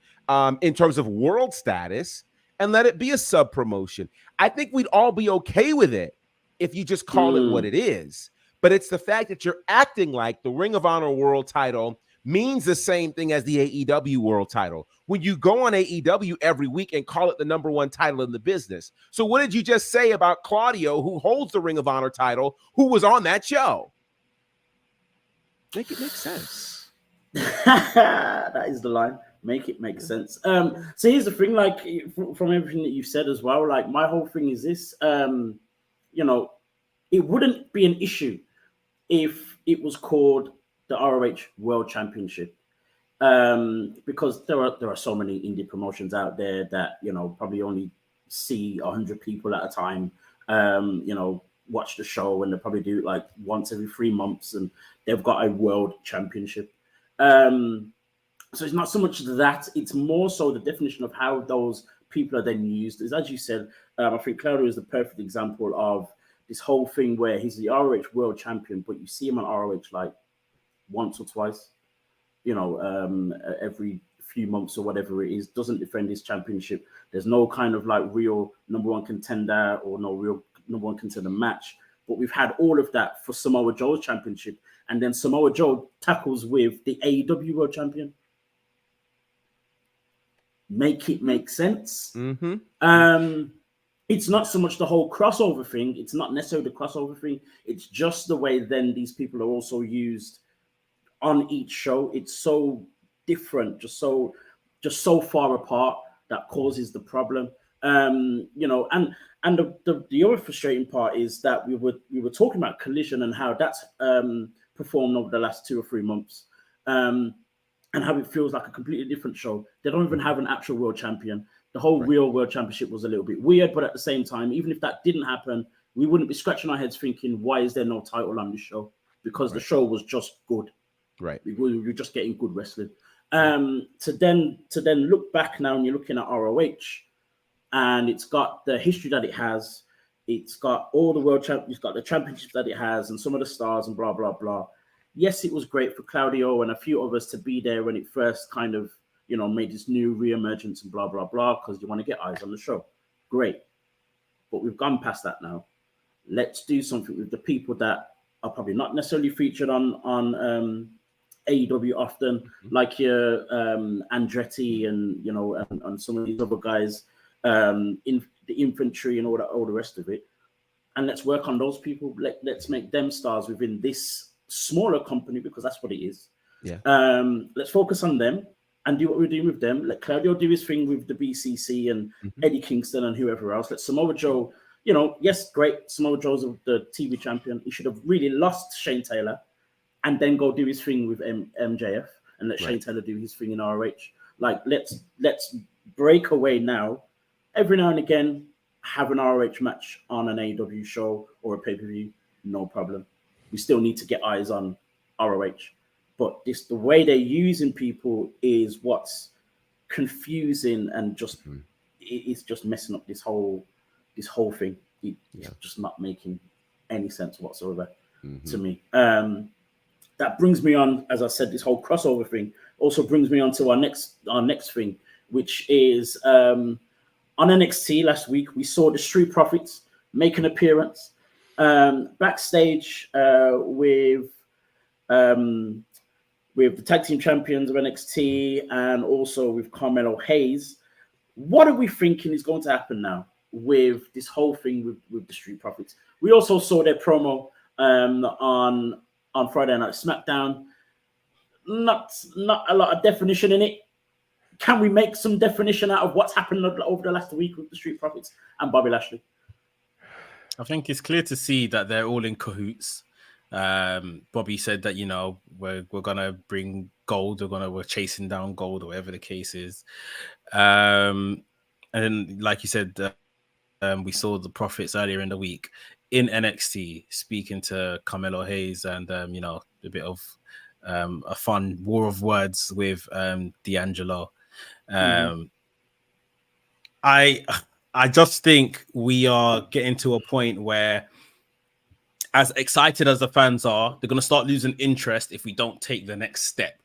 in terms of world status and let it be a sub promotion. I think we'd all be okay with it if you just call it what it is. But it's the fact that you're acting like the Ring of Honor world title means the same thing as the AEW world title when you go on AEW every week and call it the #1 title in the business. So what did you just say about Claudio, who holds the Ring of Honor title, who was on that show? Make it make sense. That is the line. Make it make sense. So here's the thing, like from everything that you've said as well, like my whole thing is this, you know, it wouldn't be an issue if it was called the ROH World Championship, because there are so many indie promotions out there that, you know, probably only see 100 people at a time, you know, watch the show, and they probably do it like once every 3 months, and they've got a world championship. So it's not so much that, it's more so the definition of how those people are then used. Is, as you said, I think Claudio is the perfect example of this whole thing where he's the ROH world champion, but you see him on ROH like once or twice, you know, every few months or whatever it is, doesn't defend his championship. There's no kind of like real #1 contender or no real #1 contender match. But we've had all of that for Samoa Joe's championship. And then Samoa Joe tackles with the AEW world champion. Make it make sense. Mm-hmm. It's not so much the whole crossover thing. It's not necessarily the crossover thing. It's just the way then these people are also used on each show. It's so different, just so far apart, that causes the problem. You know, and the other frustrating part is that we were talking about Collision and how that's performed over the last 2 or 3 months, and how it feels like a completely different show. They don't even have an actual world champion. The whole real world championship was a little bit weird, but at the same time, even if that didn't happen, we wouldn't be scratching our heads thinking, why is there no title on this show? Because the show was just good. Right. We were just getting good wrestling. To then look back now, and you're looking at ROH, and it's got the history that it has. It's got all the world champions, it's got the championships that it has, and some of the stars and blah, blah, blah. Yes, it was great for Claudio and a few of us to be there when it first kind of, you know, made this new reemergence and blah, blah, blah, because you want to get eyes on the show. Great. But we've gone past that now. Let's do something with the people that are probably not necessarily featured on AEW often, like your Andretti and, you know, and some of these other guys, in the infantry and all the rest of it. And let's work on those people. Let's make them stars within this smaller company, because that's what it is. Yeah. Let's focus on them and do what we're doing with them. Let Claudio do his thing with the BCC and Eddie Kingston and whoever else. Let Samoa Joe, you know, yes, great. Samoa Joe's the TV champion. He should have really lost Shane Taylor and then go do his thing with MJF and let Shane Taylor do his thing in ROH. Like, let's break away now. Every now and again, have an ROH match on an AEW show or a pay-per-view, no problem. We still need to get eyes on ROH. But the way they're using people is what's confusing, and just it's just messing up this whole thing. It's just not making any sense whatsoever to me. That brings me on, as I said, this whole crossover thing also brings me on to our next thing, which is on NXT last week, we saw the Street Profits make an appearance backstage with the tag team champions of NXT and also with Carmelo Hayes. What are we thinking is going to happen now with this whole thing with the Street Profits? We also saw their promo on Friday Night SmackDown. Not a lot of definition in it. Can we make some definition out of what's happened over the last week with the Street Profits and Bobby Lashley? I think it's clear to see that they're all in cahoots. Bobby said that, you know, we're gonna bring gold, we're chasing down gold, or whatever the case is. And then, like you said, we saw the Profits earlier in the week in NXT speaking to Carmelo Hayes, and you know, a bit of a fun war of words with D'Angelo. I just think we are getting to a point where, as excited as the fans are, they're going to start losing interest if we don't take the next step.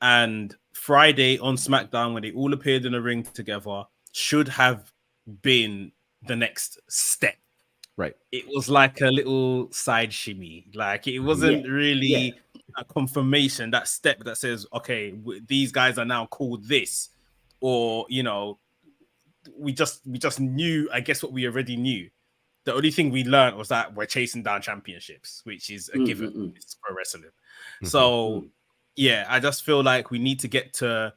And Friday on SmackDown, when they all appeared in the ring together, should have been the next step. Right. It was like a little side shimmy. Like, it wasn't really a confirmation, that step that says, okay, these guys are now called this. Or, you know, we just knew, I guess, what we already knew. The only thing we learned was that we're chasing down championships, which is a given. It's pro wrestling. So, yeah, I just feel like we need to get to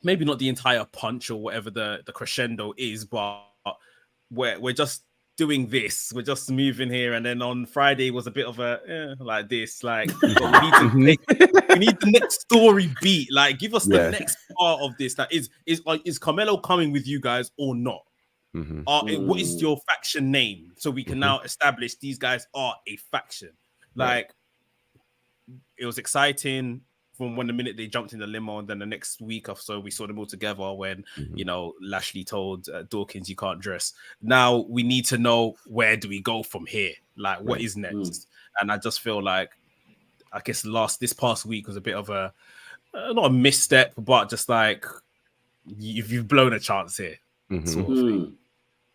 maybe not the entire punch or whatever the crescendo is, but we're just doing this. We're just moving here. And then on Friday was a bit of a like this. Like, we need the next story beat. Like, give us the next part of this. That is Carmelo coming with you guys or not? What is your faction name, so we can now establish these guys are a faction? Like, it was exciting from when the minute they jumped in the limo, and then the next week or so we saw them all together when you know, Lashley told Dawkins, you can't dress. Now we need to know, where do we go from here? Like, what is next? And I just feel like, I guess this past week was a bit of a not a misstep, but just like you've blown a chance here. Sort of thing.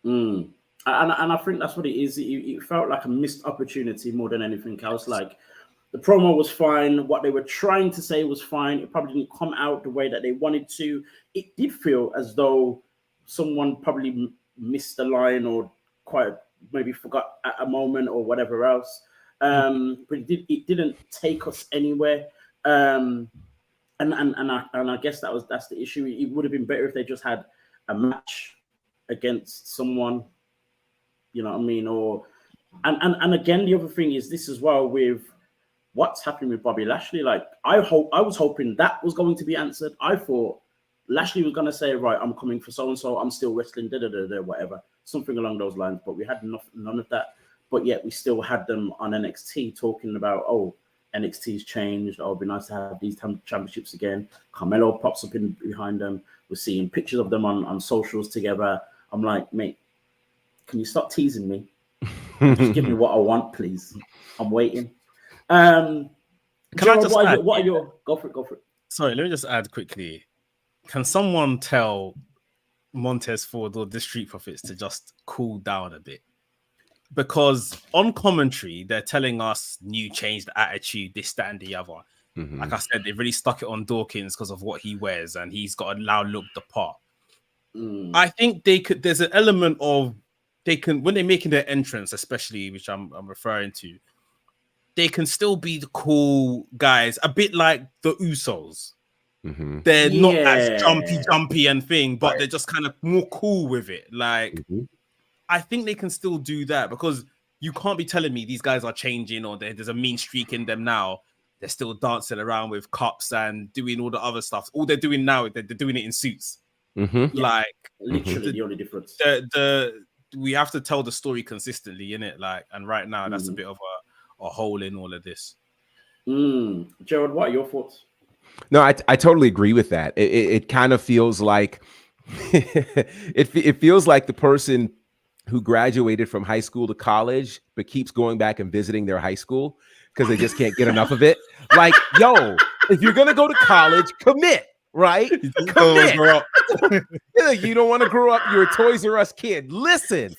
And I think that's what it is. It felt like a missed opportunity more than anything else. Like, the promo was fine. What they were trying to say was fine. It probably didn't come out the way that they wanted to. It did feel as though someone probably missed the line, or quite maybe forgot at a moment, or whatever else. But it didn't take us anywhere. And I guess that's the issue. It would have been better if they just had a match against someone, you know what I mean? Or and again, the other thing is this as well, with what's happening with Bobby Lashley. Like, I was hoping that was going to be answered. I thought Lashley was going to say, right, I'm coming for so and so, I'm still wrestling, whatever, something along those lines. But we had none of that. But yet we still had them on NXT talking about, oh, NXT's changed. Oh, it'd be nice to have these championships again. Carmelo pops up in behind them. We're seeing pictures of them on socials together. I'm like, mate, can you stop teasing me? Just give me what I want, please. I'm waiting. Can I just add, what are your go for it? Sorry, let me just add quickly. Can someone tell Montez Ford or the Street Profits to just cool down a bit? Because on commentary, they're telling us new changed attitude, this, that, and the other. Like I said, they really stuck it on Dawkins because of what he wears, and he's got a loud look the part. I think there's an element of, when they're making their entrance, especially, which I'm referring to, they can still be the cool guys, a bit like the Usos. They're not as jumpy and thing, but they're just kind of more cool with it. Like, I think they can still do that, because you can't be telling me these guys are changing or there's a mean streak in them now. They're still dancing around with cups and doing all the other stuff. All they're doing now, they're doing it in suits. Like, literally the only difference. We have to tell the story consistently, innit? Like, and right now that's a bit of a hole in all of this. Gerald, what are your thoughts? No, I totally agree with that. It kind of feels like it feels like the person who graduated from high school to college but keeps going back and visiting their high school because they just can't get enough of it. Like, yo, if you're gonna go to college, commit, right? Commit. You don't want to grow up. You're a Toys R Us kid. Listen,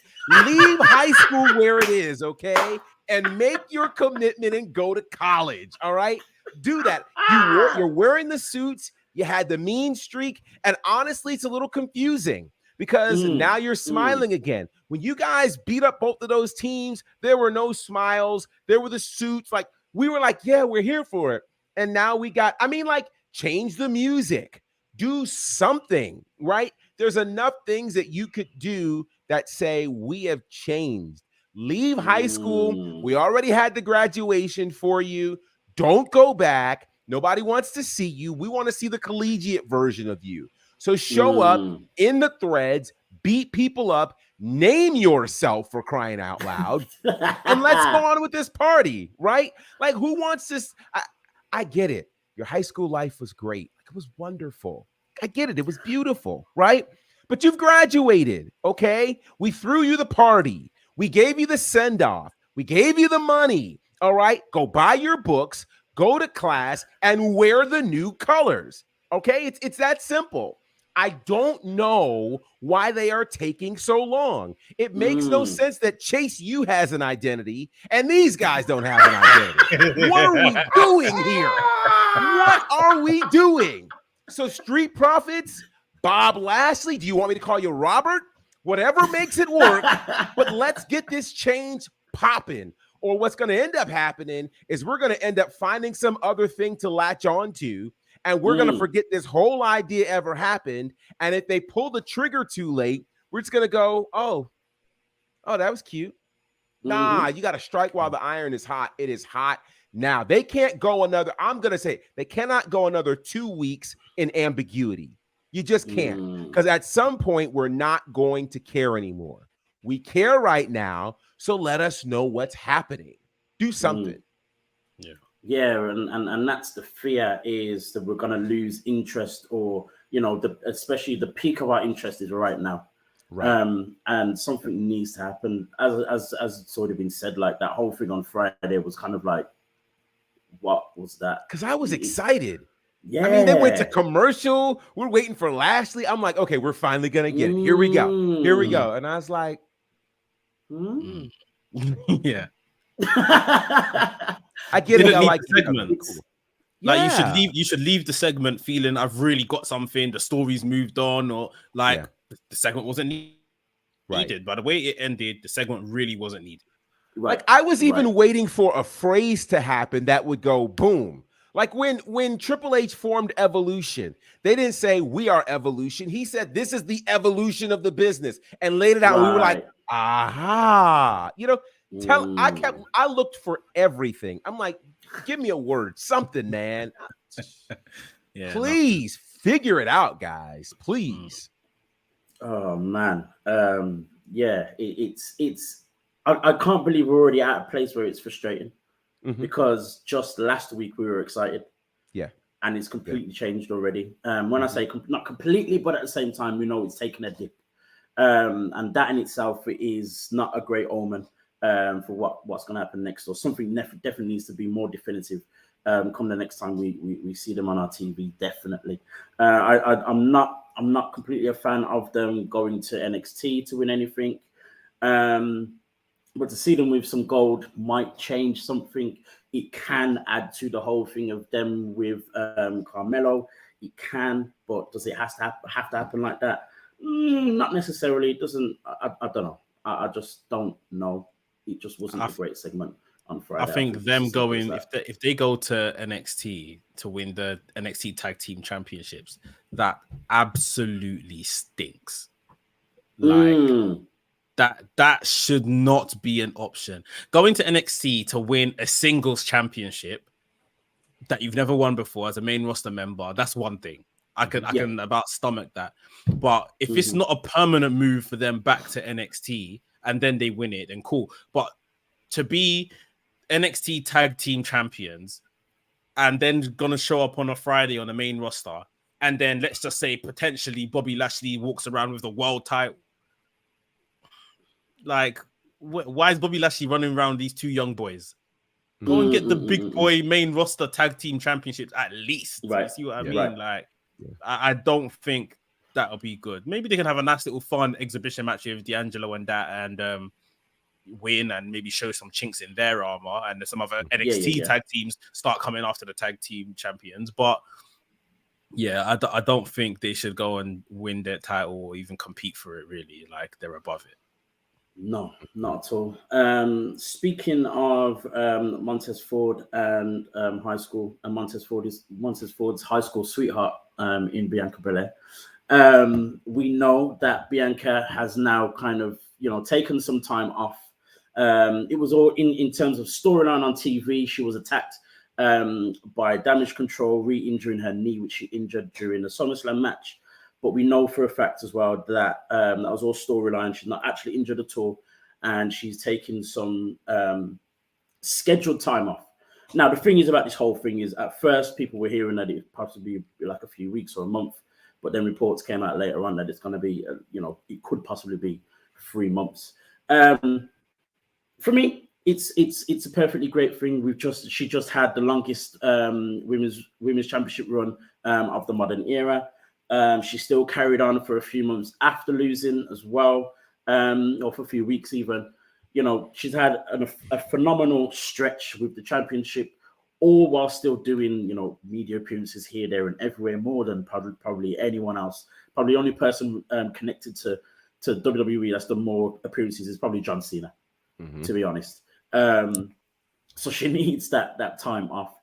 leave high school where it is, okay? And make your commitment and go to college, all right? Do that. You're wearing the suits. You had the mean streak. And honestly, it's a little confusing because now you're smiling again. When you guys beat up both of those teams, there were no smiles. There were the suits. Like, we were like, yeah, we're here for it. And now change the music. Do something, right? There's enough things that you could do that say we have changed. Leave high school. We already had the graduation for you. Don't go back. Nobody wants to see you. We want to see the collegiate version of you. So show up in the threads, beat people up, name yourself, for crying out loud, and let's go on with this party, right? Like, who wants this? I get it. Your high school life was great. Like, it was wonderful. I get it. It was beautiful, right? But you've graduated, okay? We threw you the party. We gave you the send-off. We gave you the money, all right? Go buy your books, go to class, and wear the new colors, okay? It's that simple. I don't know why they are taking so long. It makes no sense that Chase U has an identity and these guys don't have an identity. What are we doing here? What are we doing? So Street Profits, Bob Lashley, do you want me to call you Robert? Whatever makes it work, but let's get this change popping. Or what's going to end up happening is we're going to end up finding some other thing to latch on to. And we're going to forget this whole idea ever happened. And if they pull the trigger too late, we're just going to go, oh, that was cute. Nah, you got to strike while the iron is hot. It is hot now. They can't go I'm going to say, they cannot go another 2 weeks in ambiguity. You just can't. Because at some point, we're not going to care anymore. We care right now. So let us know what's happening. Do something. Yeah, and that's the fear, is that we're going to lose interest, or, especially the peak of our interest is right now. Right. And something needs to happen. As it's already been said, like that whole thing on Friday was kind of like, what was that? Because I was excited. Yeah. I mean, they went to commercial. We're waiting for Lashley. I'm like, okay, we're finally going to get it. Here we go. Here we go. And I was like, yeah. I get it. I like segments. Cool. Like you should leave the segment feeling I've really got something. The story's moved on, or like the segment wasn't needed. By the way it ended, the segment really wasn't needed. Like I was even waiting for a phrase to happen that would go boom. Like when Triple H formed Evolution, they didn't say we are Evolution. He said this is the evolution of the business and laid it out. We were like, aha, I looked for everything. I'm like, give me a word, something, man. Please figure it out, guys. Please. Oh man. It's I can't believe we're already at a place where it's frustrating, because just last week we were excited. Yeah. And it's completely changed already. When I say not completely, but at the same time, we know it's taken a dip. And that in itself is not a great omen for what's going to happen next, or something definitely needs to be more definitive come the next time we see them on our TV. Definitely. I'm not completely a fan of them going to NXT to win anything. But to see them with some gold might change something. It can add to the whole thing of them with Carmelo. It can, but does it have to happen like that? Not necessarily. It doesn't. I don't know. I just don't know. It just wasn't a great segment on Friday. I think them going, if they go to NXT to win the NXT Tag Team Championships, that absolutely stinks. Like that should not be an option. Going to NXT to win a singles championship that you've never won before as a main roster member, that's one thing. I can about stomach that. But if it's not a permanent move for them back to NXT and then they win it, then cool. But to be NXT Tag Team Champions and then gonna show up on a Friday on the main roster, and then let's just say potentially Bobby Lashley walks around with the world title. Like, why is Bobby Lashley running around these two young boys? Go and get the big boy main roster tag team championships at least. Right. You see what I mean? Right. Like, I don't think that'll be good. Maybe they can have a nice little fun exhibition match with D'Angelo and that, and win and maybe show some chinks in their armor, and some other NXT tag teams start coming after the tag team champions. But I don't think they should go and win their title or even compete for it. Really, like they're above it. No, not at all. Speaking of Montez Ford and high school, and Montez Ford's high school sweetheart in Bianca Belair. We know that Bianca has now kind of, taken some time off It was all in terms of storyline on TV. She was attacked by Damage Control, re-injuring her knee, which she injured during the SummerSlam match. But we know for a fact as well that that was all storyline. She's not actually injured at all, and she's taking some scheduled time off. Now, the thing is about this whole thing is, at first, people were hearing that it possibly be like a few weeks or a month, but then reports came out later on that it's going to be, it could possibly be 3 months. For me, it's a perfectly great thing. She just had the longest women's championship run of the modern era. She still carried on for a few months after losing as well, or for a few weeks even. She's had a phenomenal stretch with the championship, all while still doing, media appearances here, there, and everywhere, more than probably anyone else. Probably the only person connected to WWE that's done more appearances is probably John Cena, to be honest. So she needs that time off.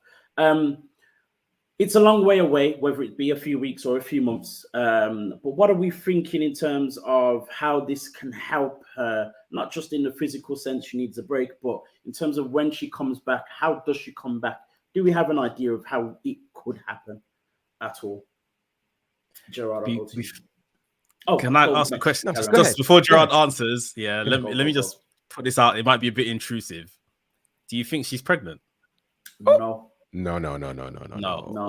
It's a long way away, whether it be a few weeks or a few months. But what are we thinking in terms of how this can help her, not just in the physical sense she needs a break, but in terms of when she comes back, how does she come back? Do we have an idea of how it could happen at all? Gerard, can I ask a question? Just before Gerard answers, let me just put this out. It might be a bit intrusive. Do you think she's pregnant? No. No.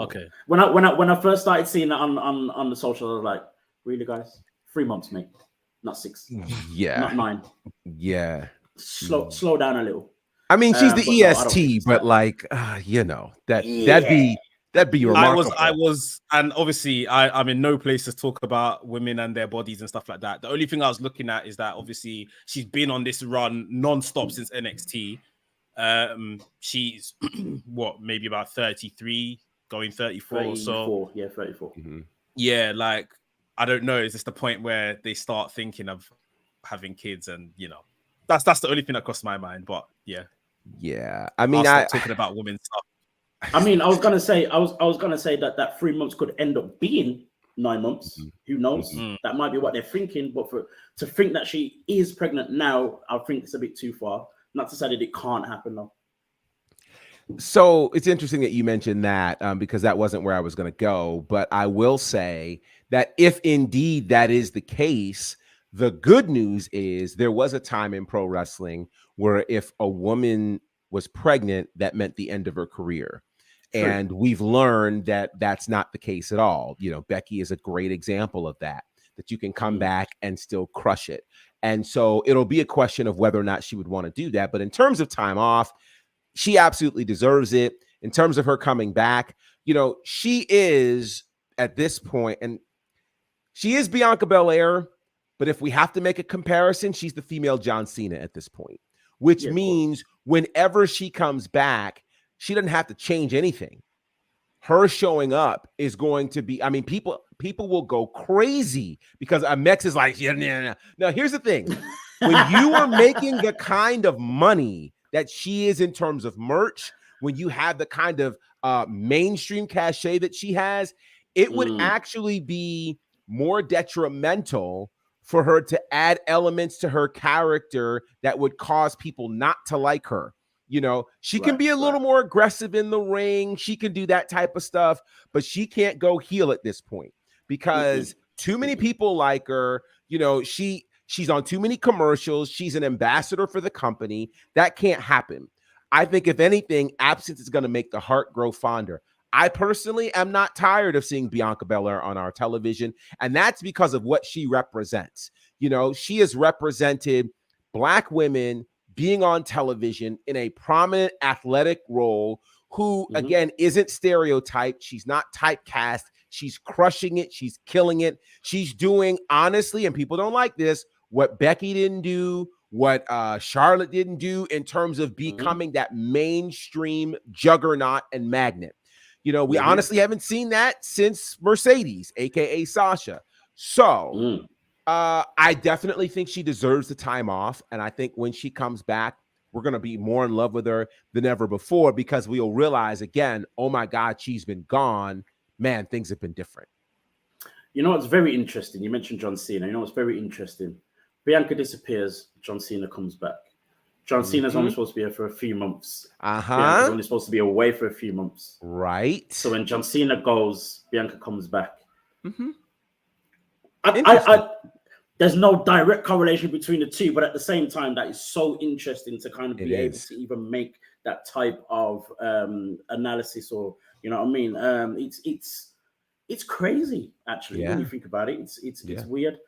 Okay. When I first started seeing that on the social, I was like, really, guys? 3 months, mate. Not 6. Yeah. Not 9. Yeah. Slow down a little. I mean, she's the EST, but like, that'd be remarkable. I was, and obviously I'm in no place to talk about women and their bodies and stuff like that. The only thing I was looking at is that obviously she's been on this run non-stop since NXT. She's maybe about 33, going 34 or so. Yeah, 34. Mm-hmm. Yeah, like, I don't know. Is this the point where they start thinking of having kids? And that's the only thing that crossed my mind. But yeah. I mean, I'll stop talking about women's stuff. I mean, I was gonna say that 3 months could end up being 9 months. Mm-hmm. Who knows? Mm-hmm. That might be what they're thinking. But to think that she is pregnant now, I think it's a bit too far. Not to say that it can't happen though. So it's interesting that you mentioned that because that wasn't where I was going to go. But I will say that if indeed that is the case, the good news is there was a time in pro wrestling where if a woman was pregnant, that meant the end of her career. Sure. And we've learned that that's not the case at all. Becky is a great example of that you can come back and still crush it. And so it'll be a question of whether or not she would want to do that. But in terms of time off, she absolutely deserves it. In terms of her coming back, she is at this point, and she is Bianca Belair, but if we have to make a comparison, she's the female John Cena at this point, which means whenever she comes back, she doesn't have to change anything. Her showing up is going to be, I mean, people will go crazy because Mex is like, yeah. Now, here's the thing. When you are making the kind of money that she is in terms of merch, when you have the kind of mainstream cachet that she has, it would actually be more detrimental for her to add elements to her character that would cause people not to like her. She can be a little more aggressive in the ring. She can do that type of stuff, but she can't go heel at this point because too many people like her. She's on too many commercials. She's an ambassador for the company. That can't happen. I think if anything, absence is going to make the heart grow fonder. I personally am not tired of seeing Bianca Belair on our television, and that's because of what she represents. She has represented Black women being on television in a prominent athletic role who, again, isn't stereotyped. She's not typecast. She's crushing it. She's killing it. She's doing, honestly, and people don't like this, what Becky didn't do, what Charlotte didn't do in terms of becoming that mainstream juggernaut and magnet. We honestly haven't seen that since Mercedes, aka Sasha. So I definitely think she deserves the time off. And I think when she comes back, we're going to be more in love with her than ever before because we'll realize again, oh my God, she's been gone. Man, things have been different. It's very interesting. You mentioned John Cena. It's very interesting. Bianca disappears. John Cena comes back. John Cena's only supposed to be here for a few months. Uh-huh. Bianca's only supposed to be away for a few months. Right. So when John Cena goes, Bianca comes back. Mm-hmm. There's no direct correlation between the two, but at the same time, that is so interesting to kind of be able to even make that type of analysis, or you know what I mean. It's crazy actually when you think about it. It's weird.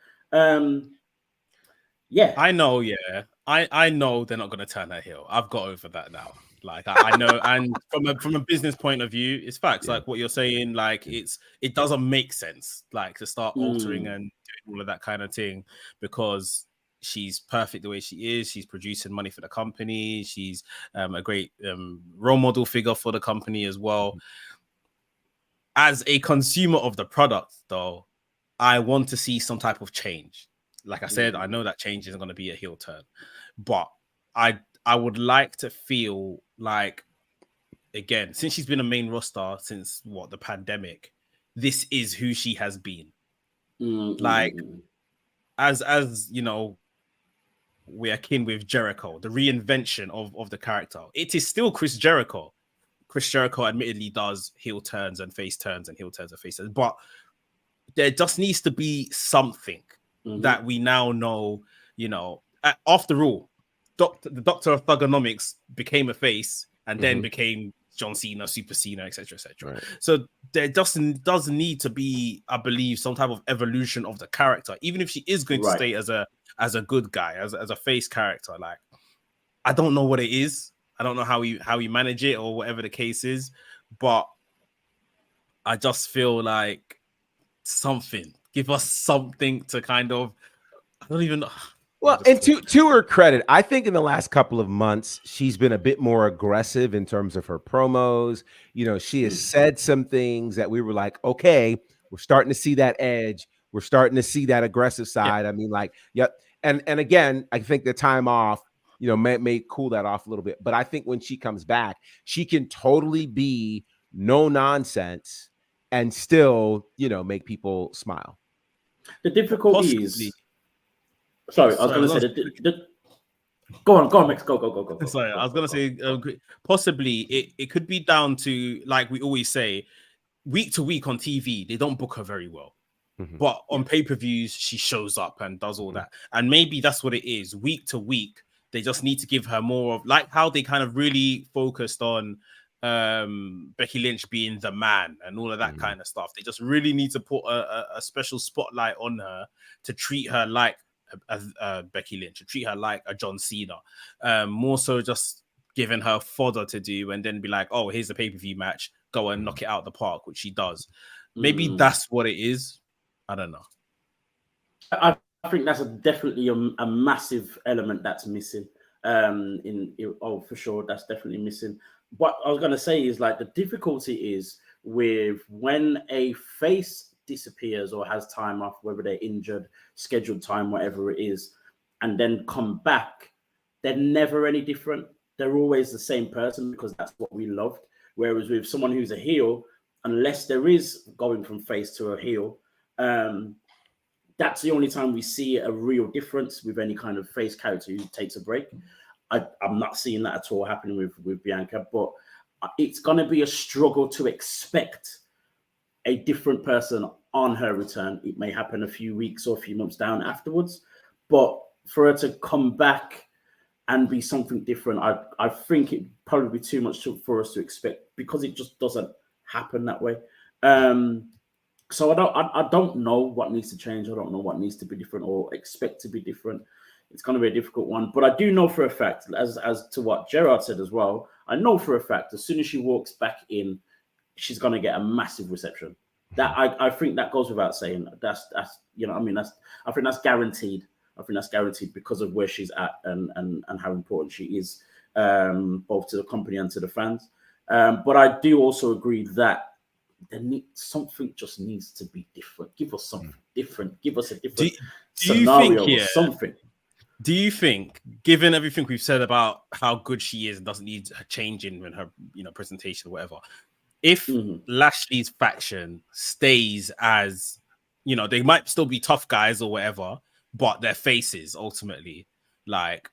Yeah, I know. Yeah, I know they're not going to turn her heel. I've got over that now. Like I know, and from a business point of view, it's facts. Like what you're saying, like it doesn't make sense, like to start altering and doing all of that kind of thing, because she's perfect the way she is. She's producing money for the company. She's a great role model figure for the company as well. As a consumer of the product, though, I want to see some type of change. Like I said, I know that change isn't going to be a heel turn, but I would like to feel like, again, since she's been a main roster since the pandemic, this is who she has been. Like, as you know, we're akin with Jericho, the reinvention of the character. It is still Chris Jericho. Chris Jericho admittedly does heel turns and face turns and heel turns and face turns, but there just needs to be something that we now know, you know, after all, the Doctor of Thugonomics became a face and then became John Cena, Super Cena, etc., etc. Right. So there does need to be, I believe, some type of evolution of the character, even if she is going to stay as a good guy, as a face character. Like, I don't know what it is. I don't know how you manage it or whatever the case is, but I just feel like give us something to kind of, I don't even know. Well, and to her credit, I think in the last couple of months, she's been a bit more aggressive in terms of her promos. You know, she has said some things that we were like, okay, we're starting to see that edge. We're starting to see that aggressive side. I mean, like, yep. And again, I think the time off, you know, may cool that off a little bit. But I think when she comes back, she can totally be no nonsense and still, you know, make people smile. The difficulty is, sorry, I was going to say, go on, Max, go. Sorry, I was going to say, possibly it could be down to, like we always say, week to week on TV, they don't book her very well. But on pay-per-views, she shows up and does all that. And maybe that's what it is. Week to week, they just need to give her more of, like how they kind of really focused on Becky Lynch being the man and all of that kind of stuff. They just really need to put a special spotlight on her to treat her like a Becky Lynch, to treat her like a John Cena. More so just giving her fodder to do and then be like, oh, here's the pay-per-view match, go and knock it out of the park, which she does. Maybe that's what it is. I don't know. I think that's definitely a massive element that's missing. For sure, that's definitely missing. What I was going to say is, like, the difficulty is with when a face disappears or has time off, whether they're injured, scheduled time, whatever it is, and then come back, they're never any different. They're always the same person because that's what we loved. Whereas with someone who's a heel, unless there is going from face to a heel, that's the only time we see a real difference with any kind of face character who takes a break. I'm not seeing that at all happening with Bianca, but it's going to be a struggle to expect a different person on her return. It may happen a few weeks or a few months down afterwards, but for her to come back and be something different, I think it'd probably be too much for us to expect, because it just doesn't happen that way. So I don't know what needs to change. I don't know what needs to be different or expect to be different. It's going to be a difficult one. But I do know for a fact, as to what Gerard said as well, I know for a fact as soon as she walks back in, she's going to get a massive reception. That I think that goes without saying. That's you know, I mean, I think that's guaranteed. I think that's guaranteed because of where she's at and how important she is, both to the company and to the fans. But I do also agree that something just needs to be different. Give us something different. Give us a different scenario or something. Do you think, given everything we've said about how good she is and doesn't need a change in her, you know, presentation or whatever, if Lashley's faction stays as, you know, they might still be tough guys or whatever, but they're faces ultimately, like,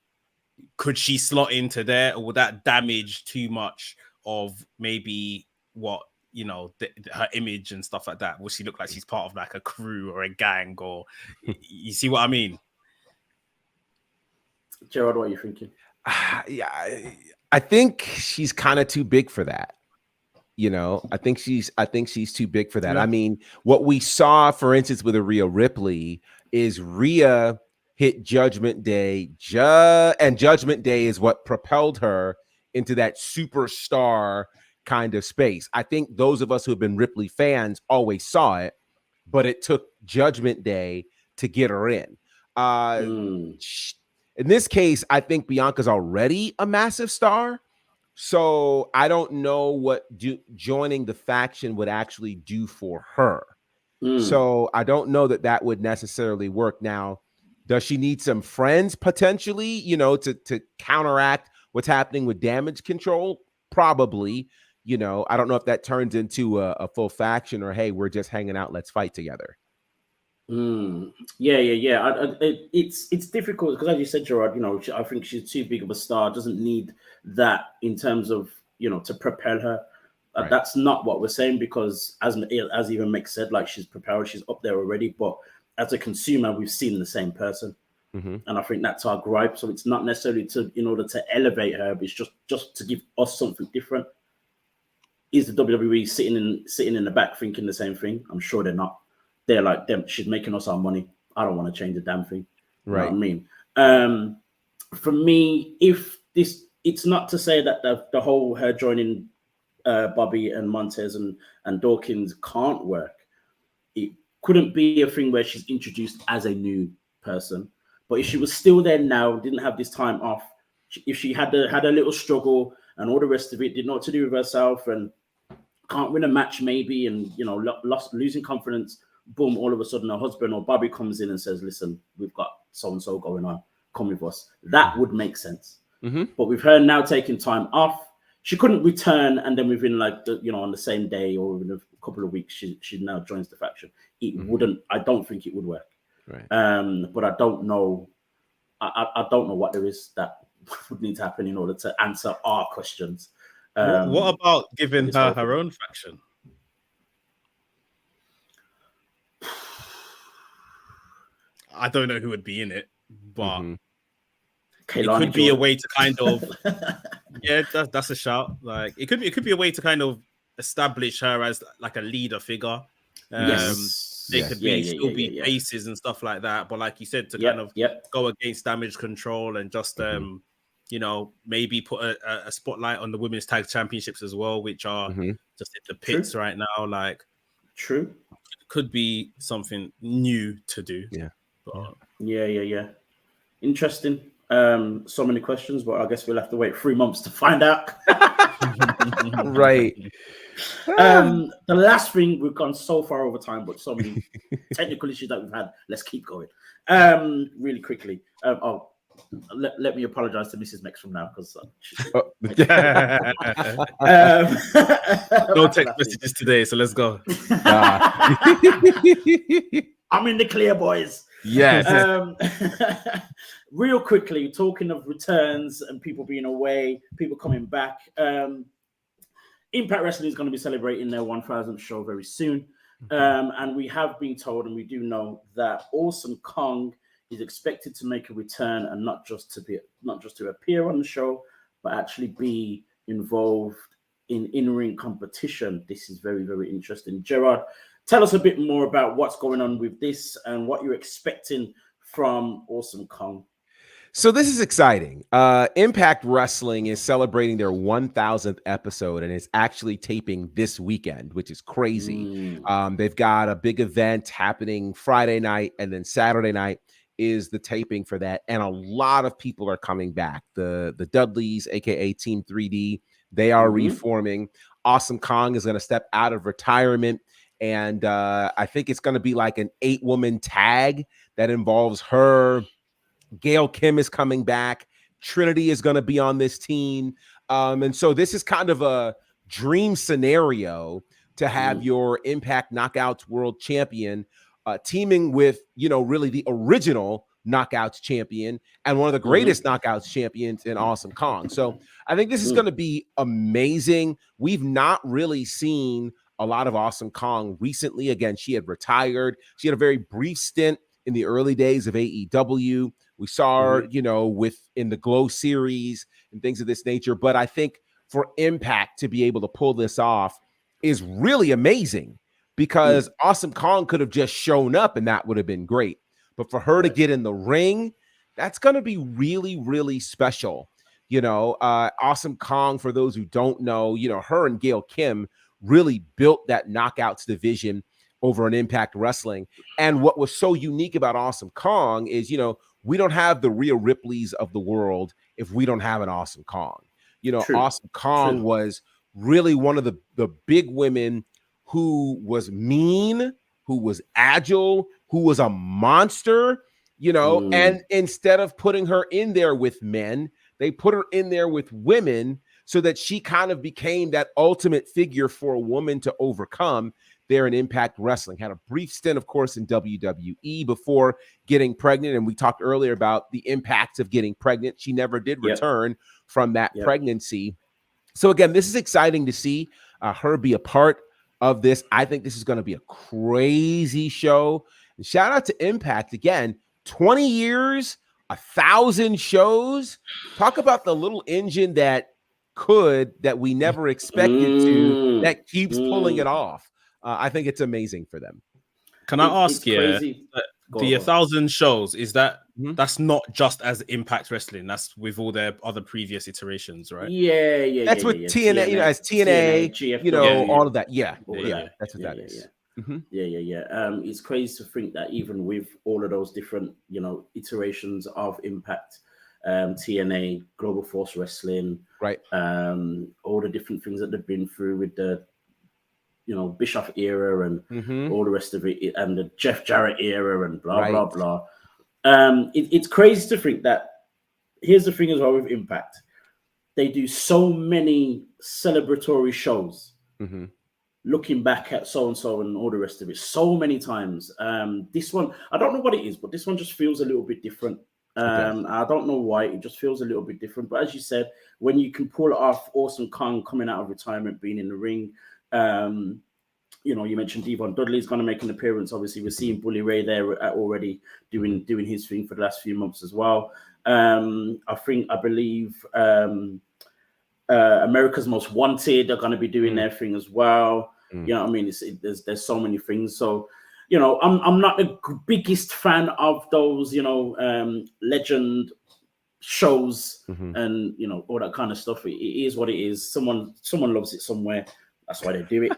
could she slot into there, or would that damage too much of maybe what, you know, her image and stuff like that? Will she look like she's part of like a crew or a gang, or you see what I mean? Gerard, what are you thinking? Yeah, I think she's kind of too big for that. You know, I think she's too big for that. Yeah. I mean, what we saw, for instance, with a Rhea Ripley is Rhea hit Judgment Day, and Judgment Day is what propelled her into that superstar kind of space. I think those of us who have been Ripley fans always saw it, but it took Judgment Day to get her in. In this case, I think Bianca's already a massive star. So I don't know what joining the faction would actually do for her. So I don't know that would necessarily work. Now, does she need some friends potentially, you know, to counteract what's happening with Damage Control? Probably. You know, I don't know if that turns into a full faction, or, hey, we're just hanging out, let's fight together. Yeah. It's difficult because, as you said, Gerard, you know, I think she's too big of a star. Doesn't need that in terms of, you know, to propel her. Right. That's not what we're saying, because as even Mick said, like, she's propelled, she's up there already. But as a consumer, we've seen the same person, and I think that's our gripe. So it's not necessarily in order to elevate her, but it's just to give us something different. Is the WWE sitting in the back thinking the same thing? I'm sure they're not. They're like, she's making us our money. I don't want to change a damn thing. You know what I mean? For me, it's not to say that the whole her joining Bobby and Montez and Dawkins can't work. It couldn't be a thing where she's introduced as a new person. But if she was still there now, didn't have this time off, if she had a little struggle and all the rest of it, didn't know what to do with herself and can't win a match maybe, and, you know, losing confidence, boom, all of a sudden her husband or Bobby comes in and says, listen, we've got so-and-so going on, come with us. That would make sense. But with her now taking time off, she couldn't return, and then within, like, on the same day or within a couple of weeks, she now joins the faction. It wouldn't. I don't think it would work. Right. But I don't know. I don't know what there is that would need to happen in order to answer our questions. What about giving her own faction? I don't know who would be in it, but it could be a way to kind of that's a shout. Like, it could be a way to kind of establish her as like a leader figure. They could still be faces and stuff like that, but like you said, to kind of go against Damage Control and just you know, maybe put a spotlight on the women's tag championships as well, which are just in the pits right now. Like, it could be something new to do. But... Yeah. Interesting. So many questions, but I guess we'll have to wait 3 months to find out. Right. The last thing, we've gone so far over time, but so many technical issues that we've had. Let's keep going. Really quickly. Let me apologize to Mrs. Mex from now, because no text messages today, so let's go. I'm in the clear, boys. Yes. Real quickly, talking of returns and people being away, people coming back. Impact Wrestling is going to be celebrating their 1,000th show very soon. And we have been told, and we do know, that Awesome Kong is expected to make a return, and not just to appear on the show, but actually be involved in in-ring competition. This is very, very interesting. Gerard, tell us a bit more about what's going on with this and what you're expecting from Awesome Kong. So this is exciting. Impact Wrestling is celebrating their 1,000th episode, and it's actually taping this weekend, which is crazy. They've got a big event happening Friday night, and then Saturday night is the taping for that. And a lot of people are coming back. The Dudleys, aka Team 3D, they are reforming. Awesome Kong is going to step out of retirement, and I think it's going to be like an 8-woman tag that involves her. Gail Kim is coming back. Trinity is going to be on this team. And so this is kind of a dream scenario to have your Impact Knockouts World Champion teaming with, really the original Knockouts champion and one of the greatest Knockouts champions in Awesome Kong. So I think this is going to be amazing. We've not really seen a lot of Awesome Kong recently. Again, she had retired. She had a very brief stint in the early days of AEW. We saw her, in the Glow series and things of this nature. But I think for Impact to be able to pull this off is really amazing, because Awesome Kong could have just shown up and that would have been great. But for her to get in the ring, that's going to be really, really special. Awesome Kong, for those who don't know, her and Gail Kim really built that Knockouts division over in Impact Wrestling. And what was so unique about Awesome Kong is, we don't have the Rhea Ripleys of the world if we don't have an Awesome Kong. True. Awesome Kong was really one of the big women who was mean, who was agile, who was a monster, and instead of putting her in there with men, they put her in there with women so that she kind of became that ultimate figure for a woman to overcome there in Impact Wrestling. Had a brief stint, of course, in WWE before getting pregnant. And we talked earlier about the impacts of getting pregnant. She never did return from that pregnancy. So again, this is exciting to see her be a part of this. I think this is going to be a crazy show. And shout out to Impact again, 20 years, 1,000 shows. Talk about the little engine that we never expected to, that keeps pulling it off. I think it's amazing for them. Can I ask you, the 1,000 shows, is that that's not just as Impact Wrestling, that's with all their other previous iterations, right? Yeah. That's with TNA, as TNA, GFW, all of that. Yeah. That's what that is. It's crazy to think that even with all of those different, iterations of Impact, TNA, Global Force Wrestling, right? All the different things that they've been through with the, Bischoff era and all the rest of it, and the Jeff Jarrett era and blah blah. It's crazy to think that. Here's the thing as well with Impact, they do so many celebratory shows. Looking back at so and so and all the rest of it, so many times. This one, I don't know what it is, but this one just feels a little bit different. I don't know why, it just feels a little bit different. But as you said, when you can pull it off, Awesome Kong coming out of retirement, being in the ring. You mentioned Devon Dudley's going to make an appearance. Obviously, we're seeing Bully Ray there already doing his thing for the last few months as well. I believe America's Most Wanted are going to be doing their thing as well. You know what I mean? There's so many things. So, I'm not the biggest fan of those, legend shows and, all that kind of stuff. It is what it is. Someone loves it somewhere. That's why they do it.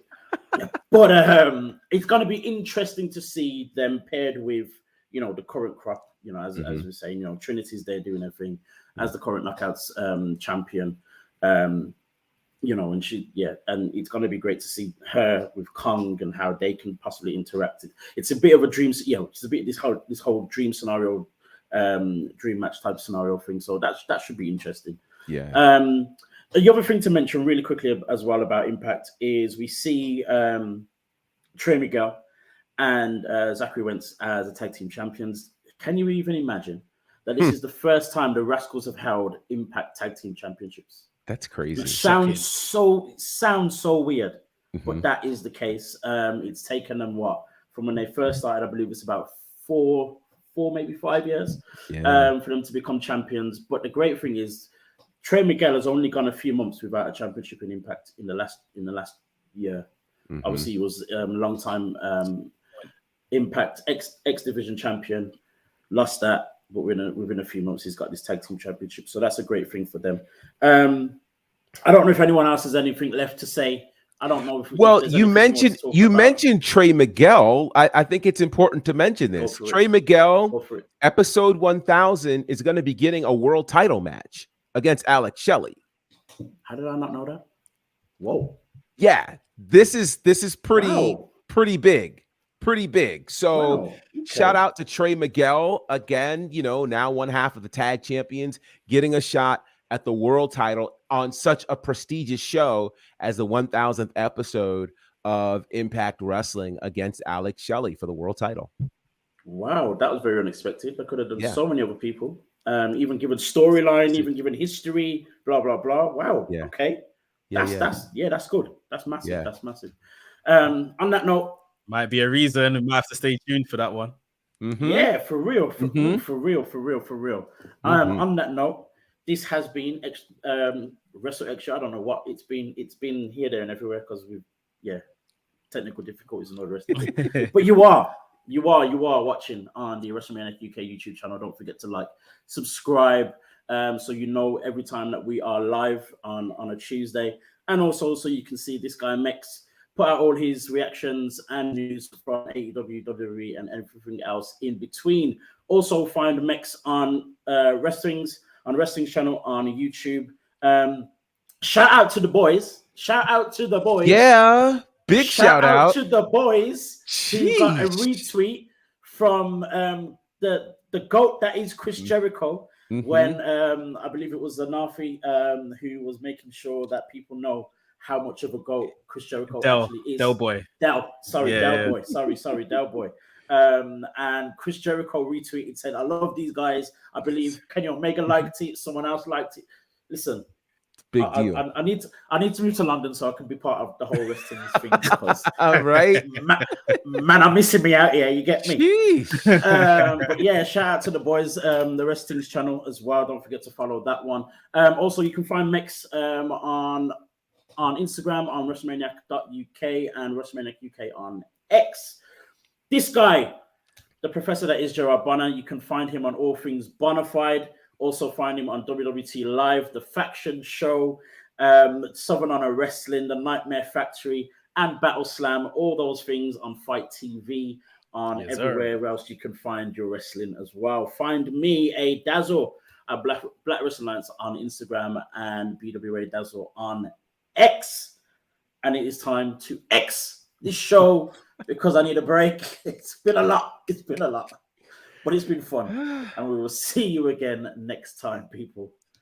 But it's going to be interesting to see them paired with, the current crop, as we're saying, Trinity's there doing her thing as the current Knockouts champion. And it's going to be great to see her with Kong and how they can possibly interact. It's a bit of a dream, it's a bit this whole dream scenario, dream match type scenario thing. So that should be interesting. Yeah. The other thing to mention really quickly as well about Impact is we see Trey Miguel and Zachary Wentz as the tag team champions. Can you even imagine that this is the first time the Rascals have held Impact tag team championships? That's crazy. It sounds so weird, but that is the case. It's taken them from when they first started, I believe it's about four, maybe 5 years for them to become champions. But the great thing is, Trey Miguel has only gone a few months without a championship in Impact in the last year. Obviously, he was a long time Impact X Division champion, lost that, but within a few months, he's got this tag team championship. So that's a great thing for them. I don't know if anyone else has anything left to say. I don't know if you mentioned Trey Miguel. I think it's important to mention this. Trey Miguel, episode 1000, is going to be getting a world title match against Alex Shelley. How did I not know that? Whoa. Yeah, this is pretty big. So shout out to Trey Miguel again, now one half of the tag champions, getting a shot at the world title on such a prestigious show as the 1000th episode of Impact Wrestling against Alex Shelley for the world title. Wow, that was very unexpected. I could have done Yeah. so many other people. Even given storyline, even given history, blah blah blah. Wow. Yeah. Okay. That's good. That's massive. Yeah. That's massive. On that note, might be a reason. We might have to stay tuned for that one. Yeah, for real, for real. On that note, this has been WrstlXtra. I don't know what it's been. It's been here, there, and everywhere because technical difficulties and all the rest of it. But you are watching on the WrestleManiac UK YouTube channel. Don't forget to like, subscribe, so you know every time that we are live on a Tuesday, and also so you can see this guy Mex put out all his reactions and news from AEW, WWE, and everything else in between. Also find Mex on Wrestling's channel on YouTube. Shout out to the boys. Yeah. Big shout out to the boys. Jeez. Who got a retweet from the GOAT that is Chris Jericho, when I believe it was Zanafi who was making sure that people know how much of a GOAT Chris Jericho actually is. Del Boy. Sorry, Del Boy. And Chris Jericho retweeted, said, I love these guys. I believe Kenny Omega liked it. Someone else liked it. Listen, big deal. I need to move to London so I can be part of the whole wrestling thing because all right, man, I'm missing me out here. You get me? But yeah, shout out to the boys, the Wrestling's channel as well. Don't forget to follow that one. Also, you can find Mex on Instagram on WrestleManiac.uk and WrestleManiac UK on X. This guy, the professor that is Gerard Bonner, you can find him on all things Bonafide. Also find him on WWT Live, The Faction Show, Southern Honor Wrestling, The Nightmare Factory, and Battle Slam. All those things on Fight TV, on everywhere else you can find your wrestling as well. Find me, A Dazzle, at Black Wrestling Alliance on Instagram and BWA Dazzle on X. And it is time to X this show because I need a break. It's been a lot. But it's been fun. And we will see you again next time, people.